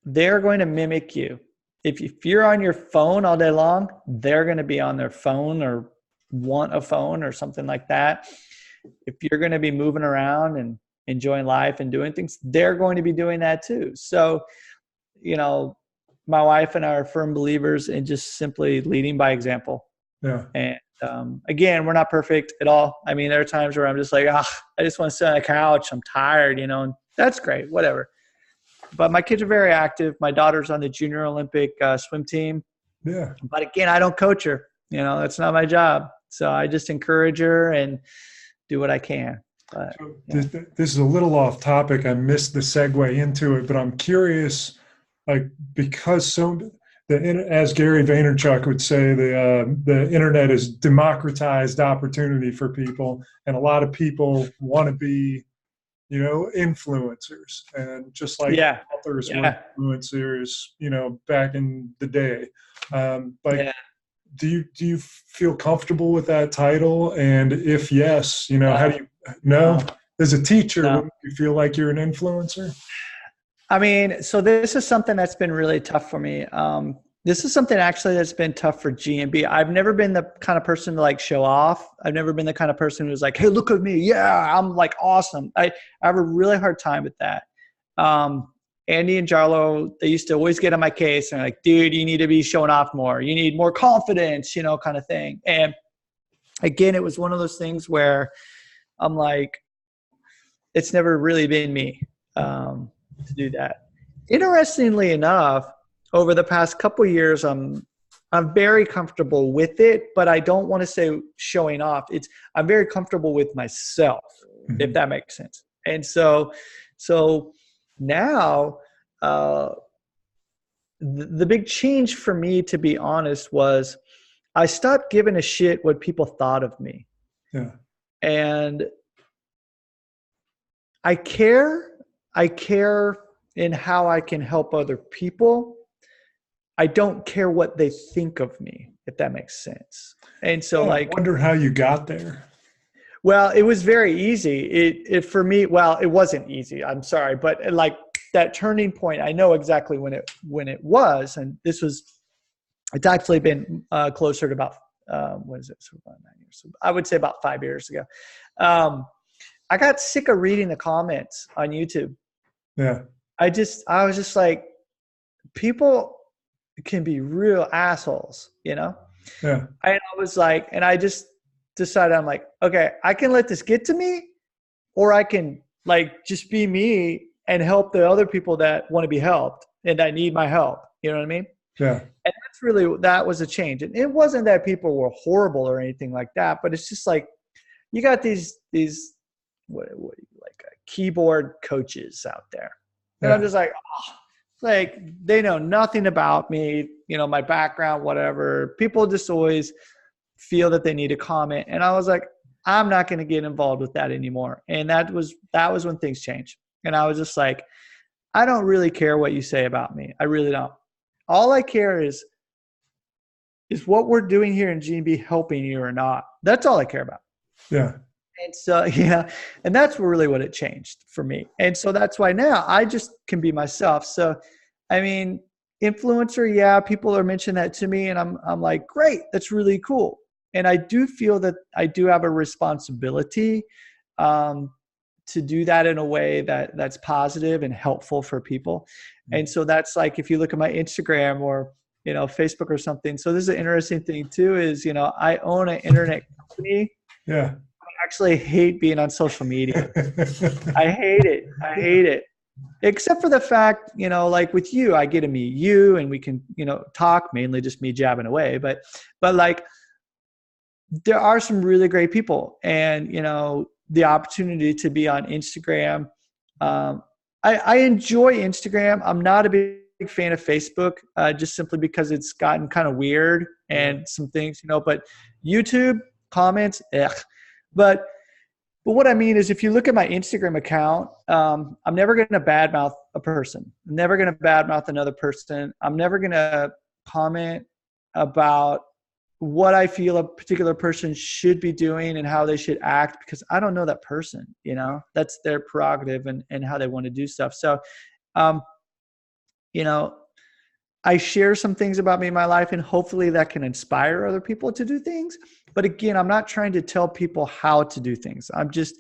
They're going to mimic you. If you're on your phone all day long, they're going to be on their phone or want a phone or something like that. If you're going to be moving around and enjoying life and doing things, they're going to be doing that too. So, you know, my wife and I are firm believers in just simply leading by example. Yeah. And again, we're not perfect at all. I mean, there are times where I'm just like, I just want to sit on the couch. I'm tired, you know, and that's great, whatever. but my kids are very active. My daughter's on the junior Olympic swim team. Yeah. But again, I don't coach her. That's not my job. So I just encourage her and do what I can. But, so this is a little off topic. I missed the segue into it, but I'm curious, like, because as Gary Vaynerchuk would say, the internet is democratized opportunity for people, and a lot of people want to be, influencers, and just like authors were influencers, back in the day. Do you feel comfortable with that title? And if yes, how do you know? As a teacher, wouldn't you feel like you're an influencer? I mean, so this is something that's been really tough for me. This is something actually that's been tough for GMB. I've never been the kind of person to like show off. I've never been the kind of person who's like, hey, look at me. Yeah, I'm like awesome. I have a really hard time with that. Andy and Jarlo, they used to always get on my case and like, dude, you need to be showing off more. You need more confidence, kind of thing. And again, it was one of those things where I'm like, it's never really been me to do that. Interestingly enough, over the past couple of years, I'm very comfortable with it, but I don't want to say showing off. I'm very comfortable with myself, if that makes sense. And so now, the big change for me, to be honest, was I stopped giving a shit what people thought of me. Yeah. And I care in how I can help other people. I don't care what they think of me, if that makes sense. And so I wonder how you got there. Well, it was very easy. It for me, well, it wasn't easy. I'm sorry, but like that turning point, I know exactly when it was, and it's actually been closer to about what is it? So about 9 years. So I would say about 5 years ago. I got sick of reading the comments on YouTube. Yeah. I was just like, people can be real assholes, Yeah. And I was like, and I just decided, I'm like, okay, I can let this get to me, or I can like just be me and help the other people that want to be helped and I need my help. You know what I mean? Yeah. And that was a change. And it wasn't that people were horrible or anything like that, but it's just like, you got these what like keyboard coaches out there. And I'm just like, like they know nothing about me, my background, whatever. People just always feel that they need to comment. And I was like, I'm not going to get involved with that anymore. And that was when things changed. And I was just like, I don't really care what you say about me. I really don't. All I care is what we're doing here in GMB helping you or not. That's all I care about. Yeah. And so, and that's really what it changed for me. And so that's why now I just can be myself. So, I mean, influencer, people are mentioning that to me and I'm like, great, that's really cool. And I do feel that I do have a responsibility to do that in a way that's positive and helpful for people. And so that's like, if you look at my Instagram or, Facebook or something. So this is an interesting thing too, is, I own an internet company. Yeah. I actually hate being on social media. I hate it. Except for the fact, like with you, I get to meet you and we can, talk, mainly just me jabbing away. But like, there are some really great people and, the opportunity to be on Instagram. I enjoy Instagram. I'm not a big fan of Facebook, just simply because it's gotten kind of weird and some things, but YouTube comments, But what I mean is, if you look at my Instagram account, I'm never going to badmouth a person. I'm never going to badmouth another person. I'm never going to comment about what I feel a particular person should be doing and how they should act, because I don't know that person, that's their prerogative and how they want to do stuff. So, I share some things about me in my life and hopefully that can inspire other people to do things. But again, I'm not trying to tell people how to do things. I'm just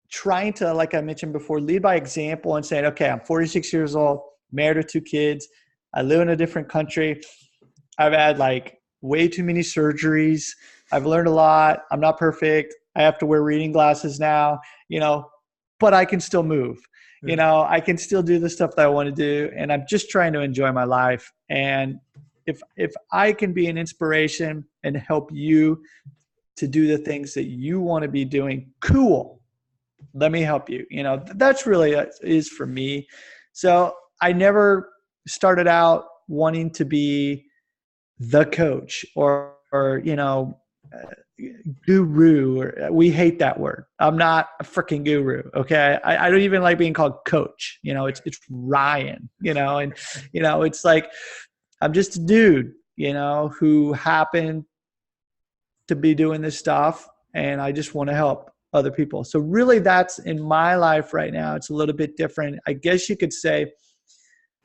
trying to, like I mentioned before, lead by example and saying, okay, I'm 46 years old, married with 2 kids. I live in a different country. I've had like way too many surgeries. I've learned a lot. I'm not perfect. I have to wear reading glasses now, but I can still move. You know, I can still do the stuff that I want to do, and I'm just trying to enjoy my life. And if I can be an inspiration and help you to do the things that you want to be doing, cool. Let me help you. You know, that's really is for me. So I never started out wanting to be the coach or you know, guru. Or, we hate that word. I'm not a freaking guru. Okay. I don't even like being called coach. You know, it's Ryan, you know, and, you know, it's like, I'm just a dude, you know, who happened to be doing this stuff, and I just want to help other people. So really that's in my life right now. It's a little bit different. I guess you could say,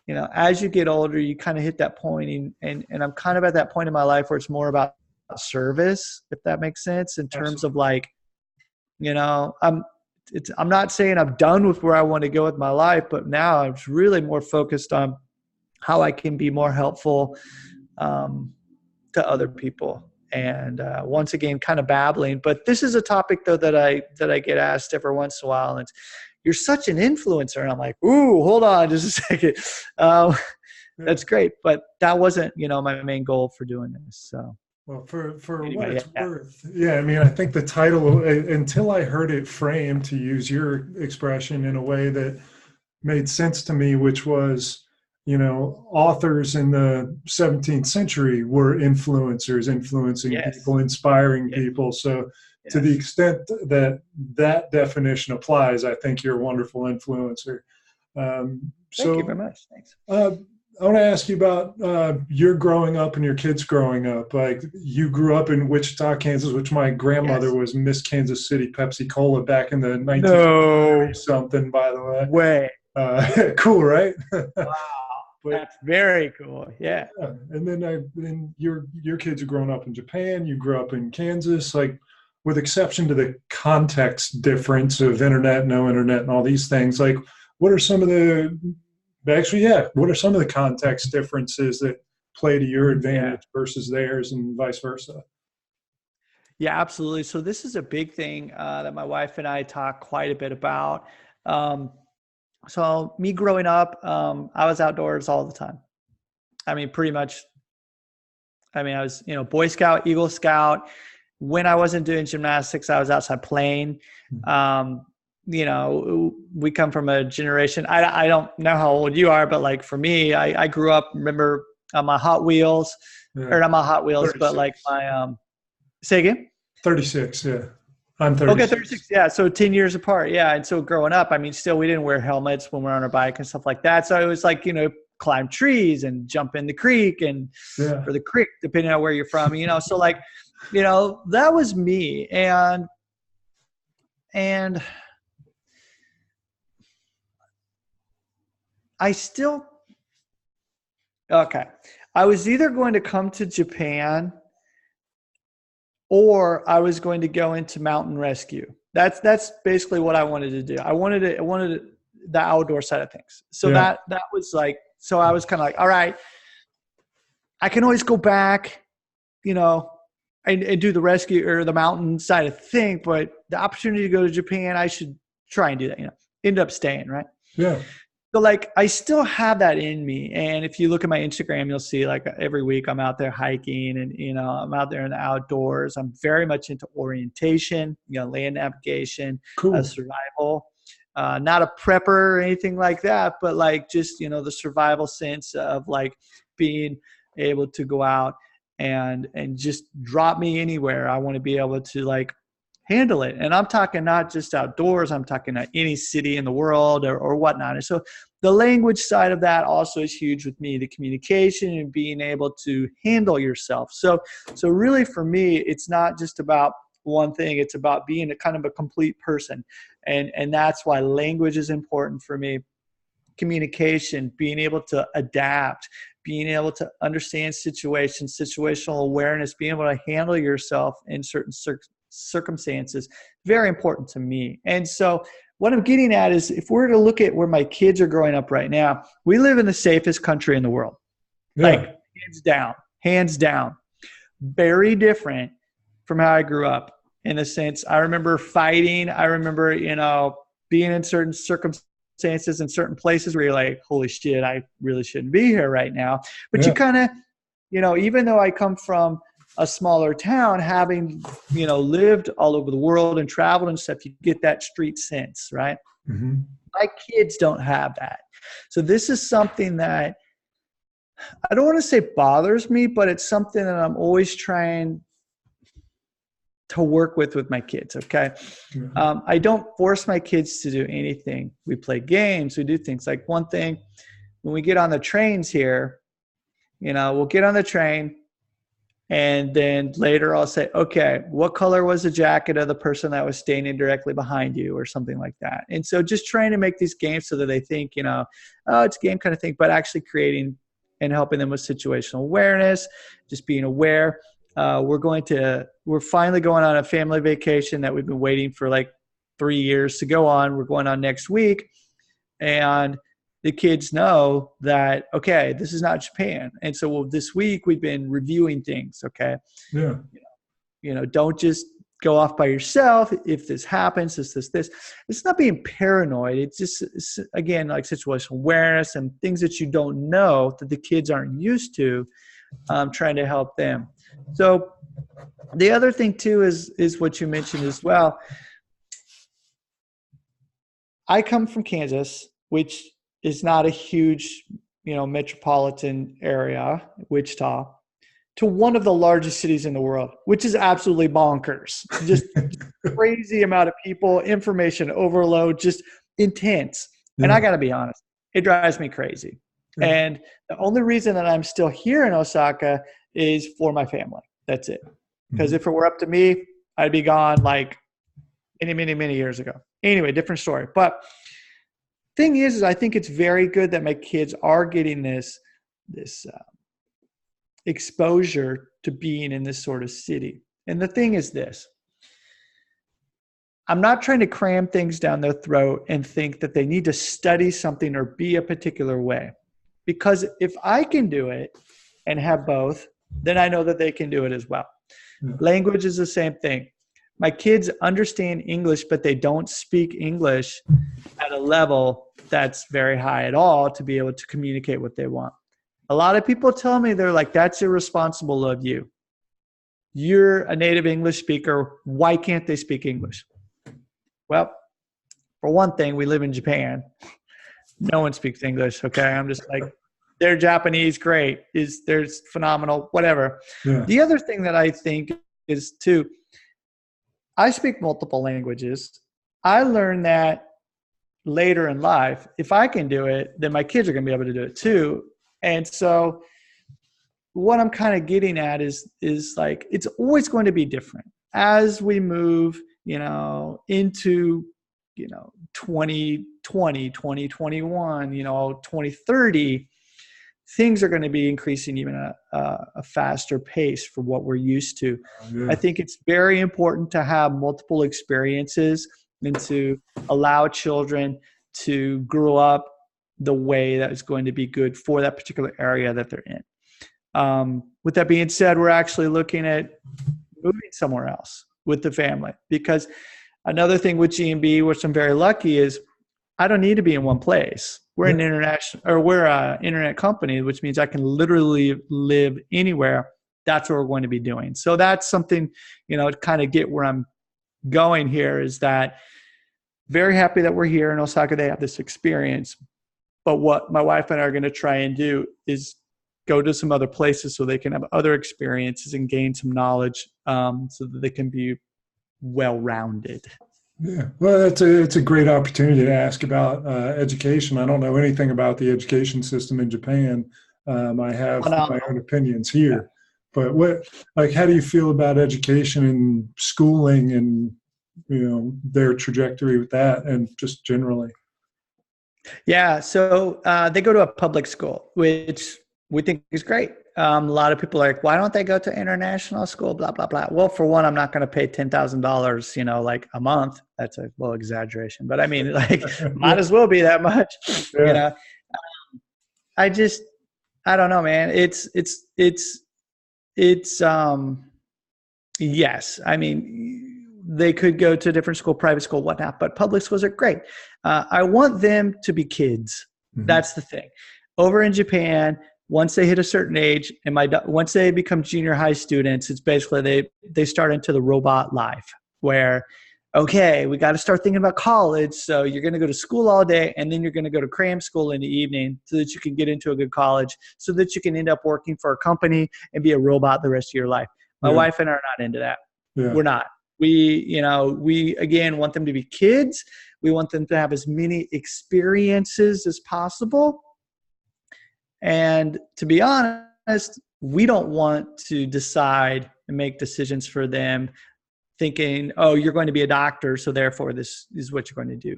you know, as you get older, you kind of hit that point, and I'm kind of at that point in my life where it's more about service, if that makes sense, in terms of like, you know, I'm not saying I'm done with where I want to go with my life, but now I'm really more focused on how I can be more helpful to other people. And once again, kind of babbling, but this is a topic though that I get asked every once in a while, and it's, you're such an influencer, and I'm like, ooh, hold on just a second. That's great, but that wasn't, you know, my main goal for doing this. So. Well, for Anyway, what it's worth, yeah, I mean, I think the title, until I heard it framed, to use your expression, in a way that made sense to me, which was, you know, authors in the 17th century were influencers, influencing people, inspiring people. So to the extent that that definition applies, I think you're a wonderful influencer. Thank you very much. Thanks. I want to ask you about your growing up and your kids growing up. Like, you grew up in Wichita, Kansas, which my grandmother was Miss Kansas City Pepsi Cola back in the 1930s something, by the way. Cool, right? Wow. That's very cool. Yeah. And then your kids are growing up in Japan. You grew up in Kansas. Like, with exception to the context difference of internet, no internet, and all these things, like, what are some of the what are some of the context differences that play to your advantage versus theirs, and vice versa? Yeah, absolutely. So this is a big thing that my wife and I talk quite a bit about. So me growing up, I was outdoors all the time. I mean, pretty much. I mean, I was, you know, Boy Scout, Eagle Scout. When I wasn't doing gymnastics, I was outside playing. You know, we come from a generation, I don't know how old you are, but like for me, I grew up, remember my Hot Wheels, or not my Hot Wheels, 36. But like my, say again? 36, yeah. I'm 36. Okay, 36, yeah. So 10 years apart, yeah. And so growing up, I mean, still we didn't wear helmets when we were on our bike and stuff like that. So it was like, you know, climb trees and jump in the creek and, or the creek, depending on where you're from, you know. So like, you know, that was me. And I still, I was either going to come to Japan or I was going to go into mountain rescue. That's basically what I wanted to do. I wanted the outdoor side of things. So that was like, so I was kind of like, all right, I can always go back, you know, and do the rescue or the mountain side of thing, but the opportunity to go to Japan, I should try and do that, you know, end up staying, right? Yeah. So like, I still have that in me. And if you look at my Instagram, you'll see like every week I'm out there hiking and, you know, I'm out there in the outdoors. I'm very much into orientation, you know, land navigation, survival, not a prepper or anything like that, but like just, you know, the survival sense of like being able to go out and just drop me anywhere. I want to be able to like handle it. And I'm talking not just outdoors, I'm talking at any city in the world or whatnot. And so the language side of that also is huge with me, the communication and being able to handle yourself. So really for me, it's not just about one thing, it's about being a kind of a complete person. And that's why language is important for me. Communication, being able to adapt, being able to understand situations, situational awareness, being able to handle yourself in certain circumstances, very important to me. And so what I'm getting at is, if we're to look at where my kids are growing up right now, we live in the safest country in the world. Like hands down, very different from how I grew up, in a sense. I remember fighting. I remember, you know, being in certain circumstances circumstances in certain places where you're like, holy shit, I really shouldn't be here right now. But Yeah. you kind of, even though I come from a smaller town, having, lived all over the world and traveled and stuff, you get that street sense, right? Mm-hmm. My kids don't have that. So this is something that I don't want to say bothers me, but it's something that I'm always trying to work with my kids. Okay. Mm-hmm. I don't force my kids to do anything. We play games. We do things like one thing when we get on the trains here, we'll get on the train and then later I'll say, okay, what color was the jacket of the person that was standing directly behind you or something like that. And so just trying to make these games so that they think, oh, it's a game kind of thing, but actually creating and helping them with situational awareness, just being aware. We're finally going on a family vacation that we've been waiting for like 3 years to go on. We're going on next week. And the kids know that, okay, this is not Japan. And so this week we've been reviewing things. Okay. Yeah. Don't just go off by yourself. If this happens, this. It's not being paranoid. It's again, like situational awareness and things that you don't know that the kids aren't used to, trying to help them. So the other thing too is what you mentioned as well. I come from Kansas, which is not a huge, metropolitan area, Wichita, to one of the largest cities in the world, which is absolutely bonkers. Just crazy amount of people, information overload, just intense. Yeah. And I got to be honest, it drives me crazy. Yeah. And the only reason that I'm still here in Osaka is for my family. That's it. Because if it were up to me, I'd be gone like many years ago. Anyway, different story. But thing is I think it's very good that my kids are getting this exposure to being in this sort of city. And the thing is this, I'm not trying to cram things down their throat and think that they need to study something or be a particular way. Because if I can do it and have both, then I know that they can do it as well. Yeah. Language is the same thing. My kids understand English, but they don't speak English at a level that's very high at all to be able to communicate what they want. A lot of people tell me, they're like, that's irresponsible of you. You're a native English speaker. Why can't they speak English? Well, for one thing, we live in Japan. No one speaks English, okay? I'm just like, they're Japanese, great. There's phenomenal, whatever. Yeah. The other thing that I think is too, I speak multiple languages. I learned that later in life. If I can do it, then my kids are going to be able to do it too. And so what I'm kind of getting at is like, it's always going to be different as we move, into, 2020, 2021, 2030, things are going to be increasing even at a faster pace for what we're used to. Yeah. I think it's very important to have multiple experiences and to allow children to grow up the way that is going to be good for that particular area that they're in. With that being said, we're actually looking at moving somewhere else with the family, because another thing with GMB, which I'm very lucky, is I don't need to be in one place. We're an internet company, which means I can literally live anywhere. That's what we're going to be doing. So that's something, to kind of get where I'm going here, is that very happy that we're here in Osaka. They have this experience. But what my wife and I are going to try and do is go to some other places so they can have other experiences and gain some knowledge, so that they can be well-rounded. Yeah, well, it's a great opportunity to ask about education. I don't know anything about the education system in Japan. I have my own opinions here, but how do you feel about education and schooling and their trajectory with that, and just generally? Yeah, so they go to a public school, which we think is great. A lot of people are like, why don't they go to international school, blah, blah, blah. Well, for one, I'm not going to pay $10,000, like a month. That's a little exaggeration, but I mean, like, might as well be that much, I don't know, man. It's yes. I mean, they could go to a different school, private school, whatnot, but public schools are great. I want them to be kids. Mhm. That's the thing. Over in Japan, once they hit a certain age, and once they become junior high students, it's basically they start into the robot life where, okay, we got to start thinking about college. So you're going to go to school all day, and then you're going to go to cram school in the evening so that you can get into a good college, so that you can end up working for a company and be a robot the rest of your life. My wife and I are not into that. Yeah. We're not. We again want them to be kids. We want them to have as many experiences as possible. And to be honest, we don't want to decide and make decisions for them thinking, oh, you're going to be a doctor, so therefore this is what you're going to do.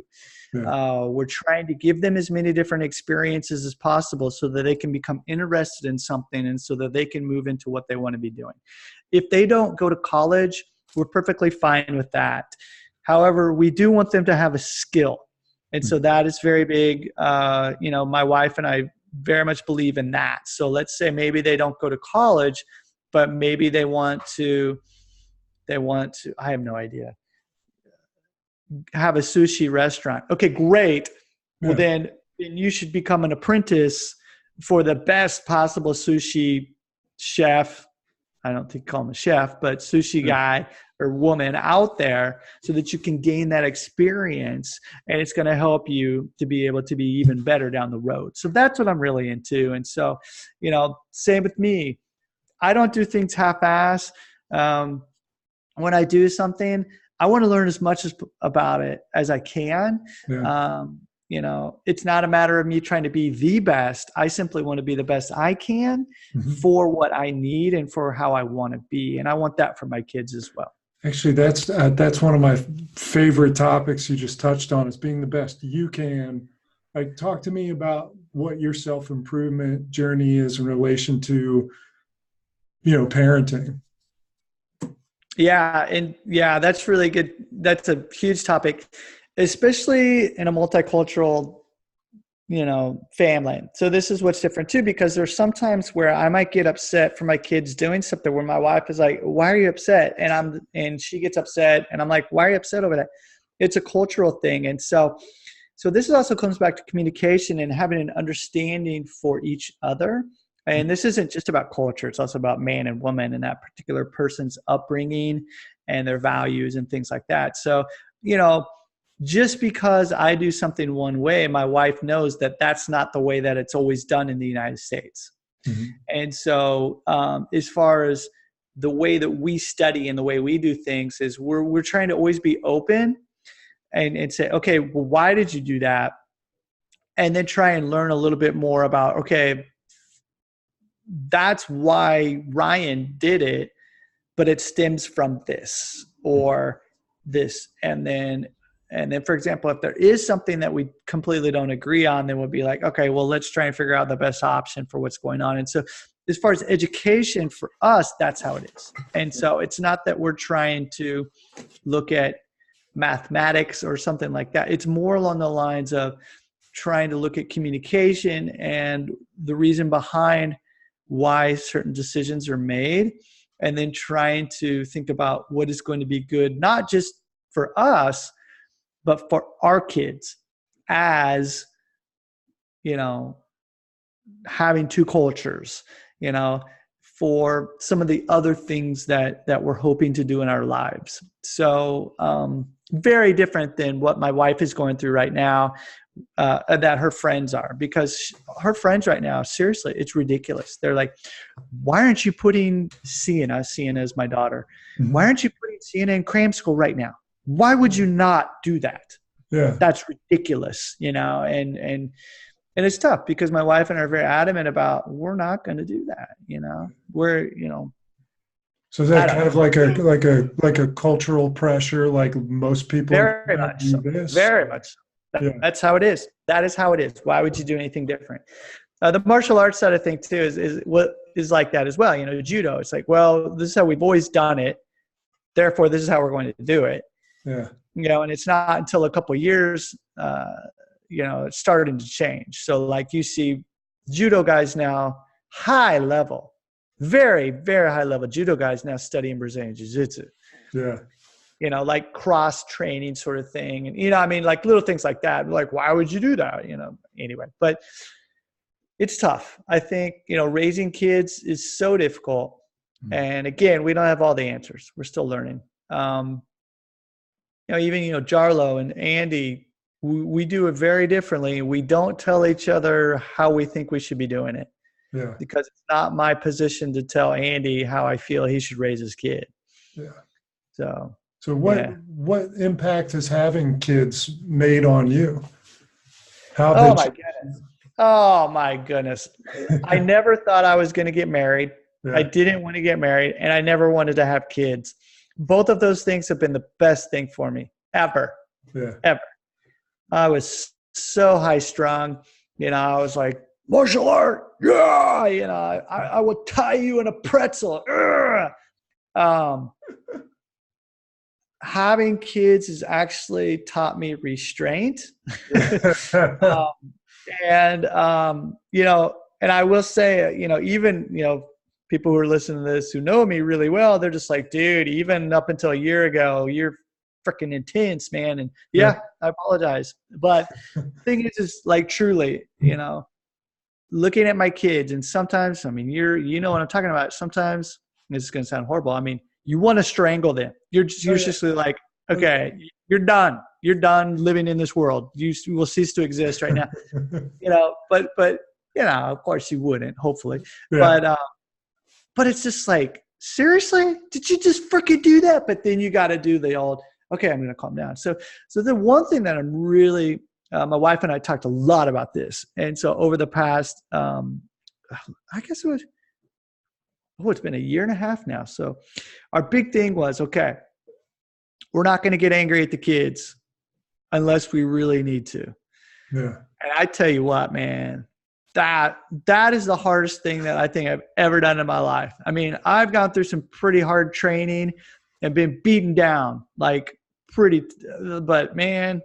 Yeah. We're trying to give them as many different experiences as possible so that they can become interested in something and so that they can move into what they want to be doing. If they don't go to college, we're perfectly fine with that. However, we do want them to have a skill. And so that is very big. My wife and I very much believe in that. So let's say maybe they don't go to college, but maybe they want to, I have no idea, have a sushi restaurant. Okay, great. Well, then you should become an apprentice for the best possible sushi chef. I don't think call him a chef, but sushi guy or woman out there so that you can gain that experience, and it's going to help you to be able to be even better down the road. So that's what I'm really into. And so, same with me. I don't do things half-ass. When I do something, I want to learn as much about it as I can. Yeah. It's not a matter of me trying to be the best. I simply want to be the best I can for what I need and for how I want to be. And I want that for my kids as well. Actually, that's one of my favorite topics you just touched on, is being the best you can. Talk to me about what your self-improvement journey is in relation to, parenting. Yeah, that's really good. That's a huge topic, especially in a multicultural, family. So this is what's different too, because there's sometimes where I might get upset for my kids doing something where my wife is like, "Why are you upset?" And she gets upset, and I'm like, "Why are you upset over that?" It's a cultural thing, and so this also comes back to communication and having an understanding for each other. And this isn't just about culture. It's also about man and woman and that particular person's upbringing and their values and things like that. So, just because I do something one way, my wife knows that that's not the way that it's always done in the United States. Mm-hmm. And so as far as the way that we study and the way we do things is we're trying to always be open and say, okay, well, why did you do that? And then try and learn a little bit more about, okay, that's why Ryan did it, but it stems from this or this. And then, for example, if there is something that we completely don't agree on, then we'll be like, okay, well, let's try and figure out the best option for what's going on. And so as far as education for us, that's how it is. And so it's not that we're trying to look at mathematics or something like that. It's more along the lines of trying to look at communication and the reason behind why certain decisions are made, and then trying to think about what is going to be good, not just for us, but for our kids, as, having two cultures, for some of the other things that we're hoping to do in our lives. So very different than what my wife is going through right now, that her friends are, because her friends right now, seriously, it's ridiculous. They're like, why aren't you putting Sienna is my daughter. Mm-hmm. Why aren't you putting Sienna in cram school right now? Why would you not do that? Yeah. That's ridiculous, and it's tough because my wife and I are very adamant about, we're not going to do that. We're, So is that kind of like a cultural pressure, like most people very much do this? Very much. That's how it is. That is how it is. Why would you do anything different? The martial arts side of things too is what is like that as well. Judo. It's like, well, this is how we've always done it. Therefore, this is how we're going to do it. Yeah. And it's not until a couple of years, it's starting to change. So like you see judo guys now, high level, very, very high level judo guys now studying Brazilian Jiu-Jitsu. Yeah. like cross training sort of thing. And, I mean, like little things like that. Like, why would you do that? Anyway, but it's tough. I think, raising kids is so difficult. And again, we don't have all the answers. We're still learning. Even, Jarlo and Andy, we do it very differently. We don't tell each other how we think we should be doing it. Yeah. Because it's not my position to tell Andy how I feel he should raise his kid. Yeah. So what impact has having kids made on you? Oh my goodness. I never thought I was going to get married. Yeah. I didn't want to get married, and I never wanted to have kids. Both of those things have been the best thing for me ever. Yeah. Ever. I was so high strung. I was like, martial art. Yeah. I will tie you in a pretzel. Having kids has actually taught me restraint. And I will say, even, people who are listening to this who know me really well, they're just like, dude, even up until a year ago, you're freaking intense, man. And yeah, I apologize. But the thing is like, truly, looking at my kids, and sometimes, I mean, you know what I'm talking about. Sometimes, this is going to sound horrible. I mean, you want to strangle them. You're just like, okay, you're done. You're done living in this world. You will cease to exist right now. But of course you wouldn't, hopefully. Yeah. But it's just like, seriously? Did you just freaking do that? But then you got to do the old, okay, I'm going to calm down. So the one thing that I'm really, my wife and I talked a lot about this. And so over the past, I guess it's been a year and a half now. So our big thing was, okay, we're not going to get angry at the kids unless we really need to. Yeah. And I tell you what, man, that is the hardest thing that I think I've ever done in my life. I mean, I've gone through some pretty hard training and been beaten down, like but man,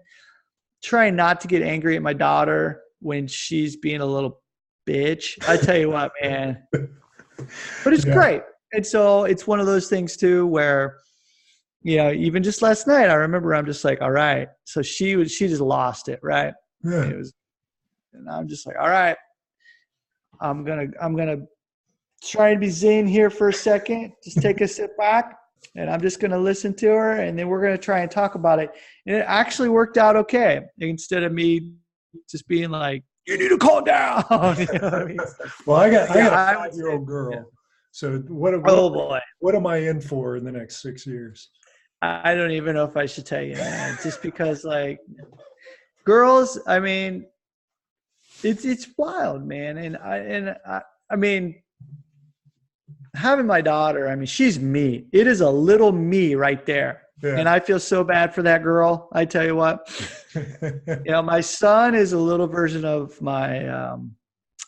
trying not to get angry at my daughter when she's being a little bitch. I tell you what, man, but it's great. And so it's one of those things too, where, even just last night, I remember I'm just like, all right. So she just lost it. Right. Yeah. And I'm just like, all right, I'm going to try and be zen here for a second. Just take a step back, and I'm just going to listen to her, and then we're going to try and talk about it. And it actually worked out okay. Instead of me just being like, you need to calm down. You know what I mean? Well, I got a 5-year-old girl. Yeah. So boy, what am I in for in the next 6 years? I don't even know if I should tell you, man. Just because, like, girls, I mean, it's wild, man. And I mean, having my daughter, I mean, she's me. It is a little me right there. Yeah. And I feel so bad for that girl. I tell you what, my son is a little version of my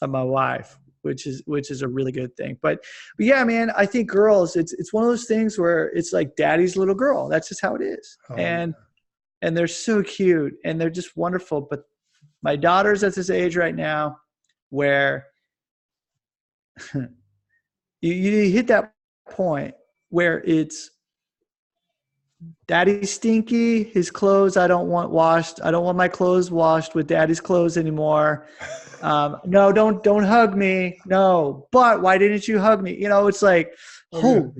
wife, which is a really good thing. But yeah, man, I think girls, it's one of those things where it's like daddy's little girl. That's just how it is. Oh, and they're so cute and they're just wonderful. But my daughter's at this age right now where you hit that point where it's daddy's stinky, his clothes I don't want washed. I don't want my clothes washed with daddy's clothes anymore. No, don't hug me. No, but why didn't you hug me? It's like, holy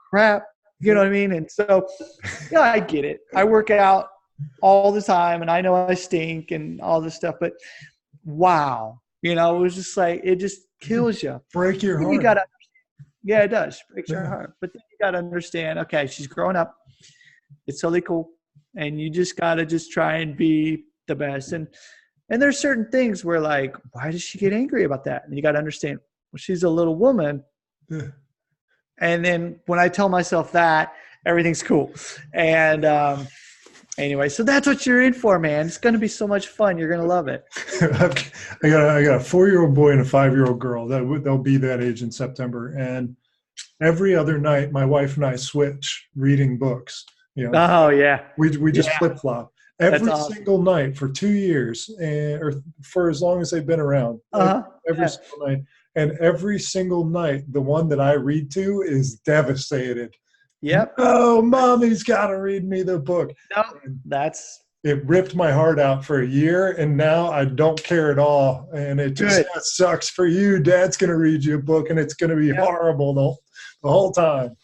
crap. You know what I mean? And so, I get it. I work out all the time and I know I stink and all this stuff, but wow. It was just like, it just kills you. Break your heart. You gotta, it does. Breaks your heart. But then you got to understand, okay, she's growing up. It's totally cool. And you just got to just try and be the best. And there's certain things where, like, why does she get angry about that? And you got to understand, well, she's a little woman. Yeah. And then when I tell myself that, everything's cool. And anyway, so that's what you're in for, man. It's going to be so much fun. You're going to love it. I got a 4-year-old boy and a 5-year-old girl. They'll be that age in September. And every other night, my wife and I switch reading books. Oh yeah. We just flip flop every awesome. Single night for 2 years, or for as long as they've been around. Every single night, and every single night, the one that I read to is devastated Yep. Oh, mommy's got to read me the book. No, And that's it ripped my heart out for a year, and now I don't care at all. And it just good. sucks for you. Dad's going to read you a book, and it's going to be Yep. horrible the whole time.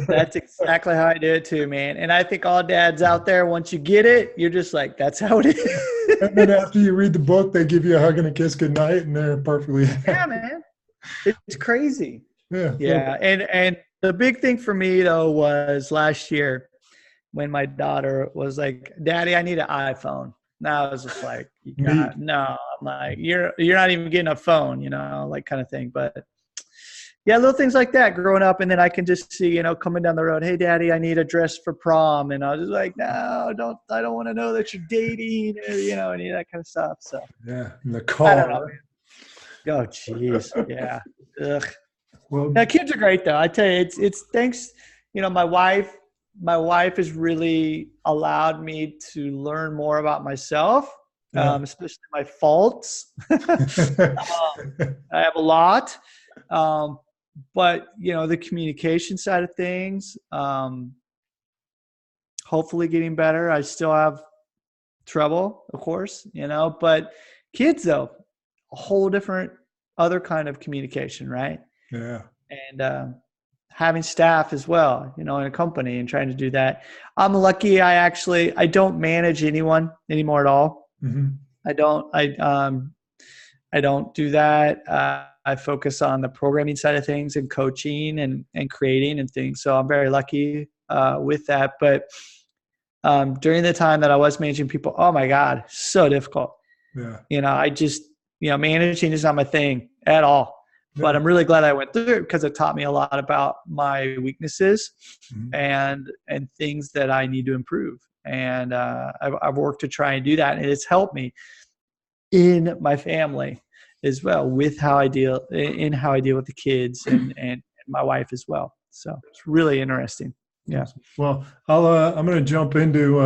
That's exactly how I do it too, man. And I think all dads out there, once you get it, you're just like, that's how it is. And then after you read the book, they give you a hug and a kiss goodnight, and they're perfectly happy. Yeah, man. It's crazy. Yeah. Yeah. And the big thing for me though was last year when my daughter was like, Daddy, I need an iPhone. Now I was just like, no, I'm like, you're not even getting a phone, like kind of thing. But yeah, little things like that growing up. And then I can just see, coming down the road, hey, Daddy, I need a dress for prom. And I was just like, no, I don't want to know that you're dating, any of that kind of stuff. So yeah, in the car. I don't know. Oh, jeez. Yeah. Ugh. Well, now, kids are great, though. I tell you, it's thanks. My wife has really allowed me to learn more about myself, especially my faults. I have a lot. But the communication side of things, hopefully getting better. I still have trouble, of course, but kids though, a whole different other kind of communication, right? Yeah. And having staff as well, in a company and trying to do that. I'm lucky. I don't manage anyone anymore at all. Mm-hmm. I don't do that. I focus on the programming side of things and coaching and creating and things. So I'm very lucky with that. But during the time that I was managing people, oh my God, so difficult. Yeah. I just, managing is not my thing at all. Yeah. But I'm really glad I went through it because it taught me a lot about my weaknesses and things that I need to improve. And I've worked to try and do that. And it's helped me in my family as well with how I deal with the kids and my wife as well. So it's really interesting. Yeah. Well, I'm going to jump into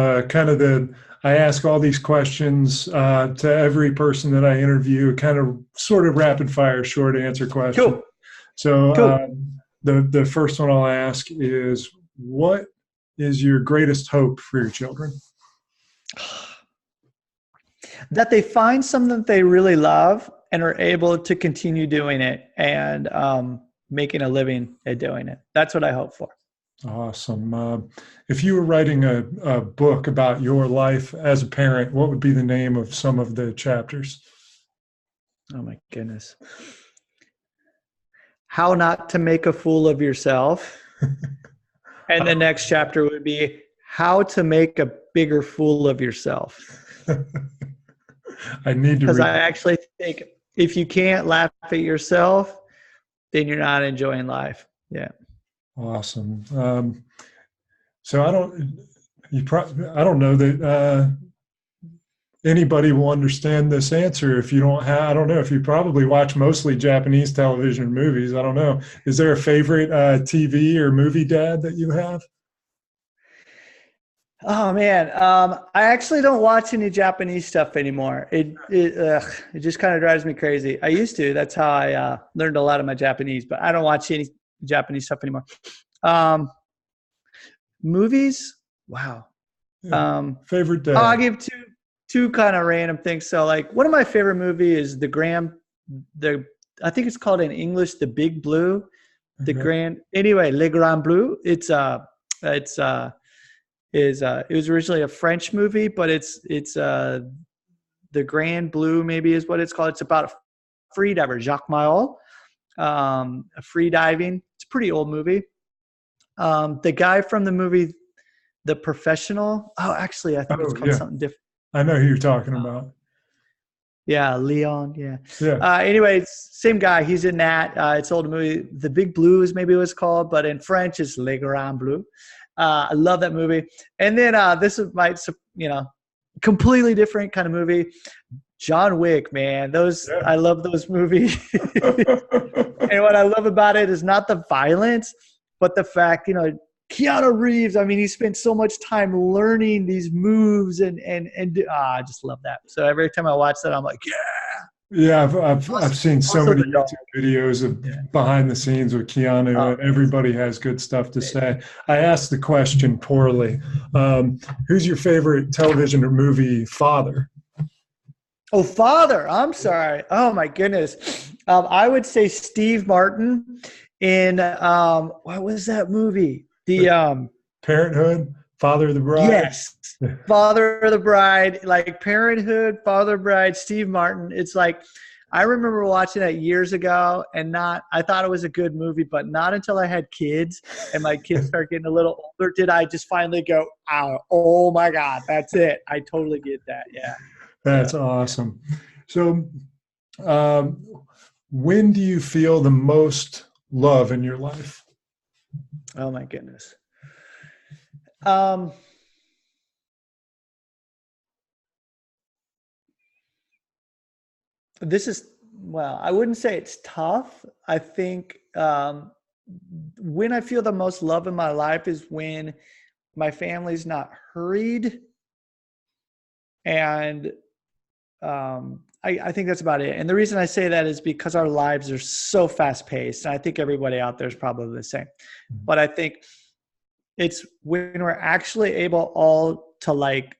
I ask all these questions to every person that I interview, kind of sort of rapid fire, short answer question. Cool. So cool. The first one I'll ask is, what is your greatest hope for your children? That they find something that they really love and are able to continue doing it and making a living at doing it. That's what I hope for. Awesome. If you were writing a book about your life as a parent, what would be the name of some of the chapters? Oh my goodness. How not to make a fool of yourself. And the next chapter would be how to make a bigger fool of yourself. I need to because I actually think if you can't laugh at yourself, then you're not enjoying life. Yeah. Awesome. So I don't know that anybody will understand this answer if you don't have. I don't know if you probably watch mostly Japanese television or movies. I don't know. Is there a favorite TV or movie dad that you have? Oh man, I actually don't watch any Japanese stuff anymore. It just kind of drives me crazy. I used to. That's how I learned a lot of my Japanese, but I don't watch any Japanese stuff anymore. Movies, wow. Yeah. Favorite dad? I'll give two kind of random things. So like one of my favorite movies is I think it's called in English The Big Blue, Le Grand Bleu. It was originally a French movie, but it's The Grand Blue maybe is what it's called. It's about a free diver, Jacques Mayol, free diving. It's a pretty old movie. The guy from the movie The Professional. Oh, actually, I think it's called something different. I know who you're talking about. Yeah, Leon. Yeah. Yeah. Anyway, same guy. He's in that. It's an old movie. The Big Blue is maybe what it's called, but in French it's Le Grand Bleu. I love that movie. And then this might, completely different kind of movie. John Wick, man. I love those movies. And what I love about it is not the violence, but the fact, Keanu Reeves, he spent so much time learning these moves and I just love that. So every time I watch that, I'm like, yeah, Yeah, I've seen so Also many the dog. YouTube videos Yeah. of behind the scenes with Keanu, Oh, and everybody has good stuff to amazing. say. I asked the question poorly. Who's your favorite television or movie father? Oh, father. I'm sorry. Oh my goodness. I would say Steve Martin in what was that movie? The Parenthood, Father of the Bride. yes, Father of the Bride, like Parenthood, Father of the Bride, Steve Martin. It's like I remember watching that years ago, and not I thought it was a good movie, but not until I had kids and my kids start getting a little older did I just finally go, oh my God, that's it. I totally get that. Yeah. That's So awesome. So, um, when do you feel the most love in your life? oh my goodness. Um, this is well, I wouldn't say it's tough. I think when I feel the most love in my life is when my family's not hurried, and I think that's about it. And the reason I say that is because our lives are so fast paced, and I think everybody out there is probably the same. But I think it's when we're actually able all to like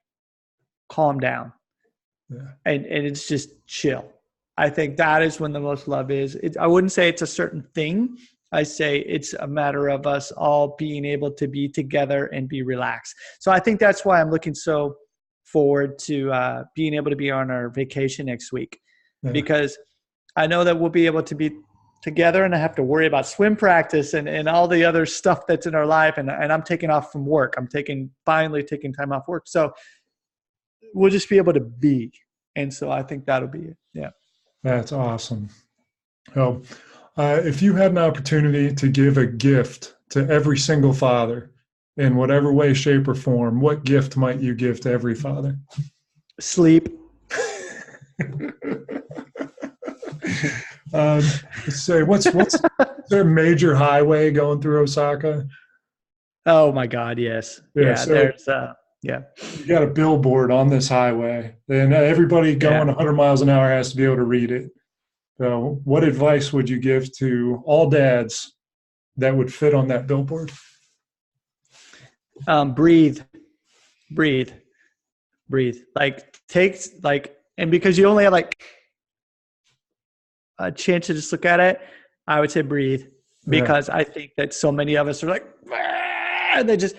calm down Yeah. and it's just chill. I think that is when the most love is. I wouldn't say it's a certain thing. I say it's a matter of us all being able to be together and be relaxed. So I think that's why I'm looking so forward to being able to be on our vacation next week, Yeah. because I know that we'll be able to be together and I have to worry about swim practice and all the other stuff that's in our life. And I'm taking off from work. I'm finally taking time off work. So we'll just be able to be. And so I think that'll be it. Yeah. That's awesome. Well, if you had an opportunity to give a gift to every single father in whatever way, shape, or form, what gift might you give to every father? Sleep. Let's say, what's there a major highway going through Osaka? Oh my God. Yes. Yeah, Yeah. so Yeah. you got a billboard on this highway, and everybody Yeah. going 100 miles an hour has to be able to read it. So, what advice would you give to all dads that would fit on that billboard? Breathe, breathe, breathe. And because you only have like a chance to just look at it, I would say breathe, Yeah, because I think that so many of us are like, and they just,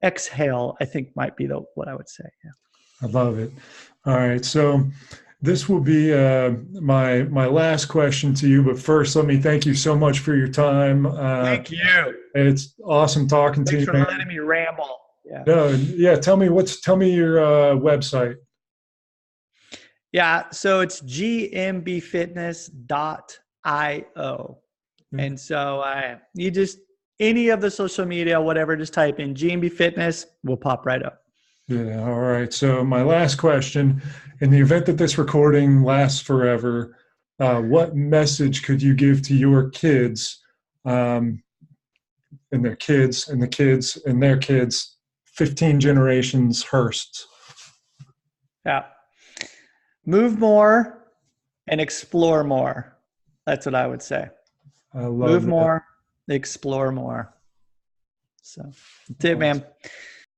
exhale, I think might be what I would say. Yeah. I love it. All right, so this will be my last question to you. But first, let me thank you so much for your time. Thank you. It's awesome talking to Thanks you, for man. letting me ramble. Yeah. No, yeah. Tell me your website. Yeah. So it's gmbfitness.io. And so you just, any of the social media, whatever, just type in GMB Fitness, will pop right up. Yeah. All right. So my last question: in the event that this recording lasts forever, what message could you give to your kids, and their kids, and the kids, and their kids, 15 generations Hurst? Yeah. Move more and explore more. That's what I would say. I love Move that. more, explore more. So that's it, man.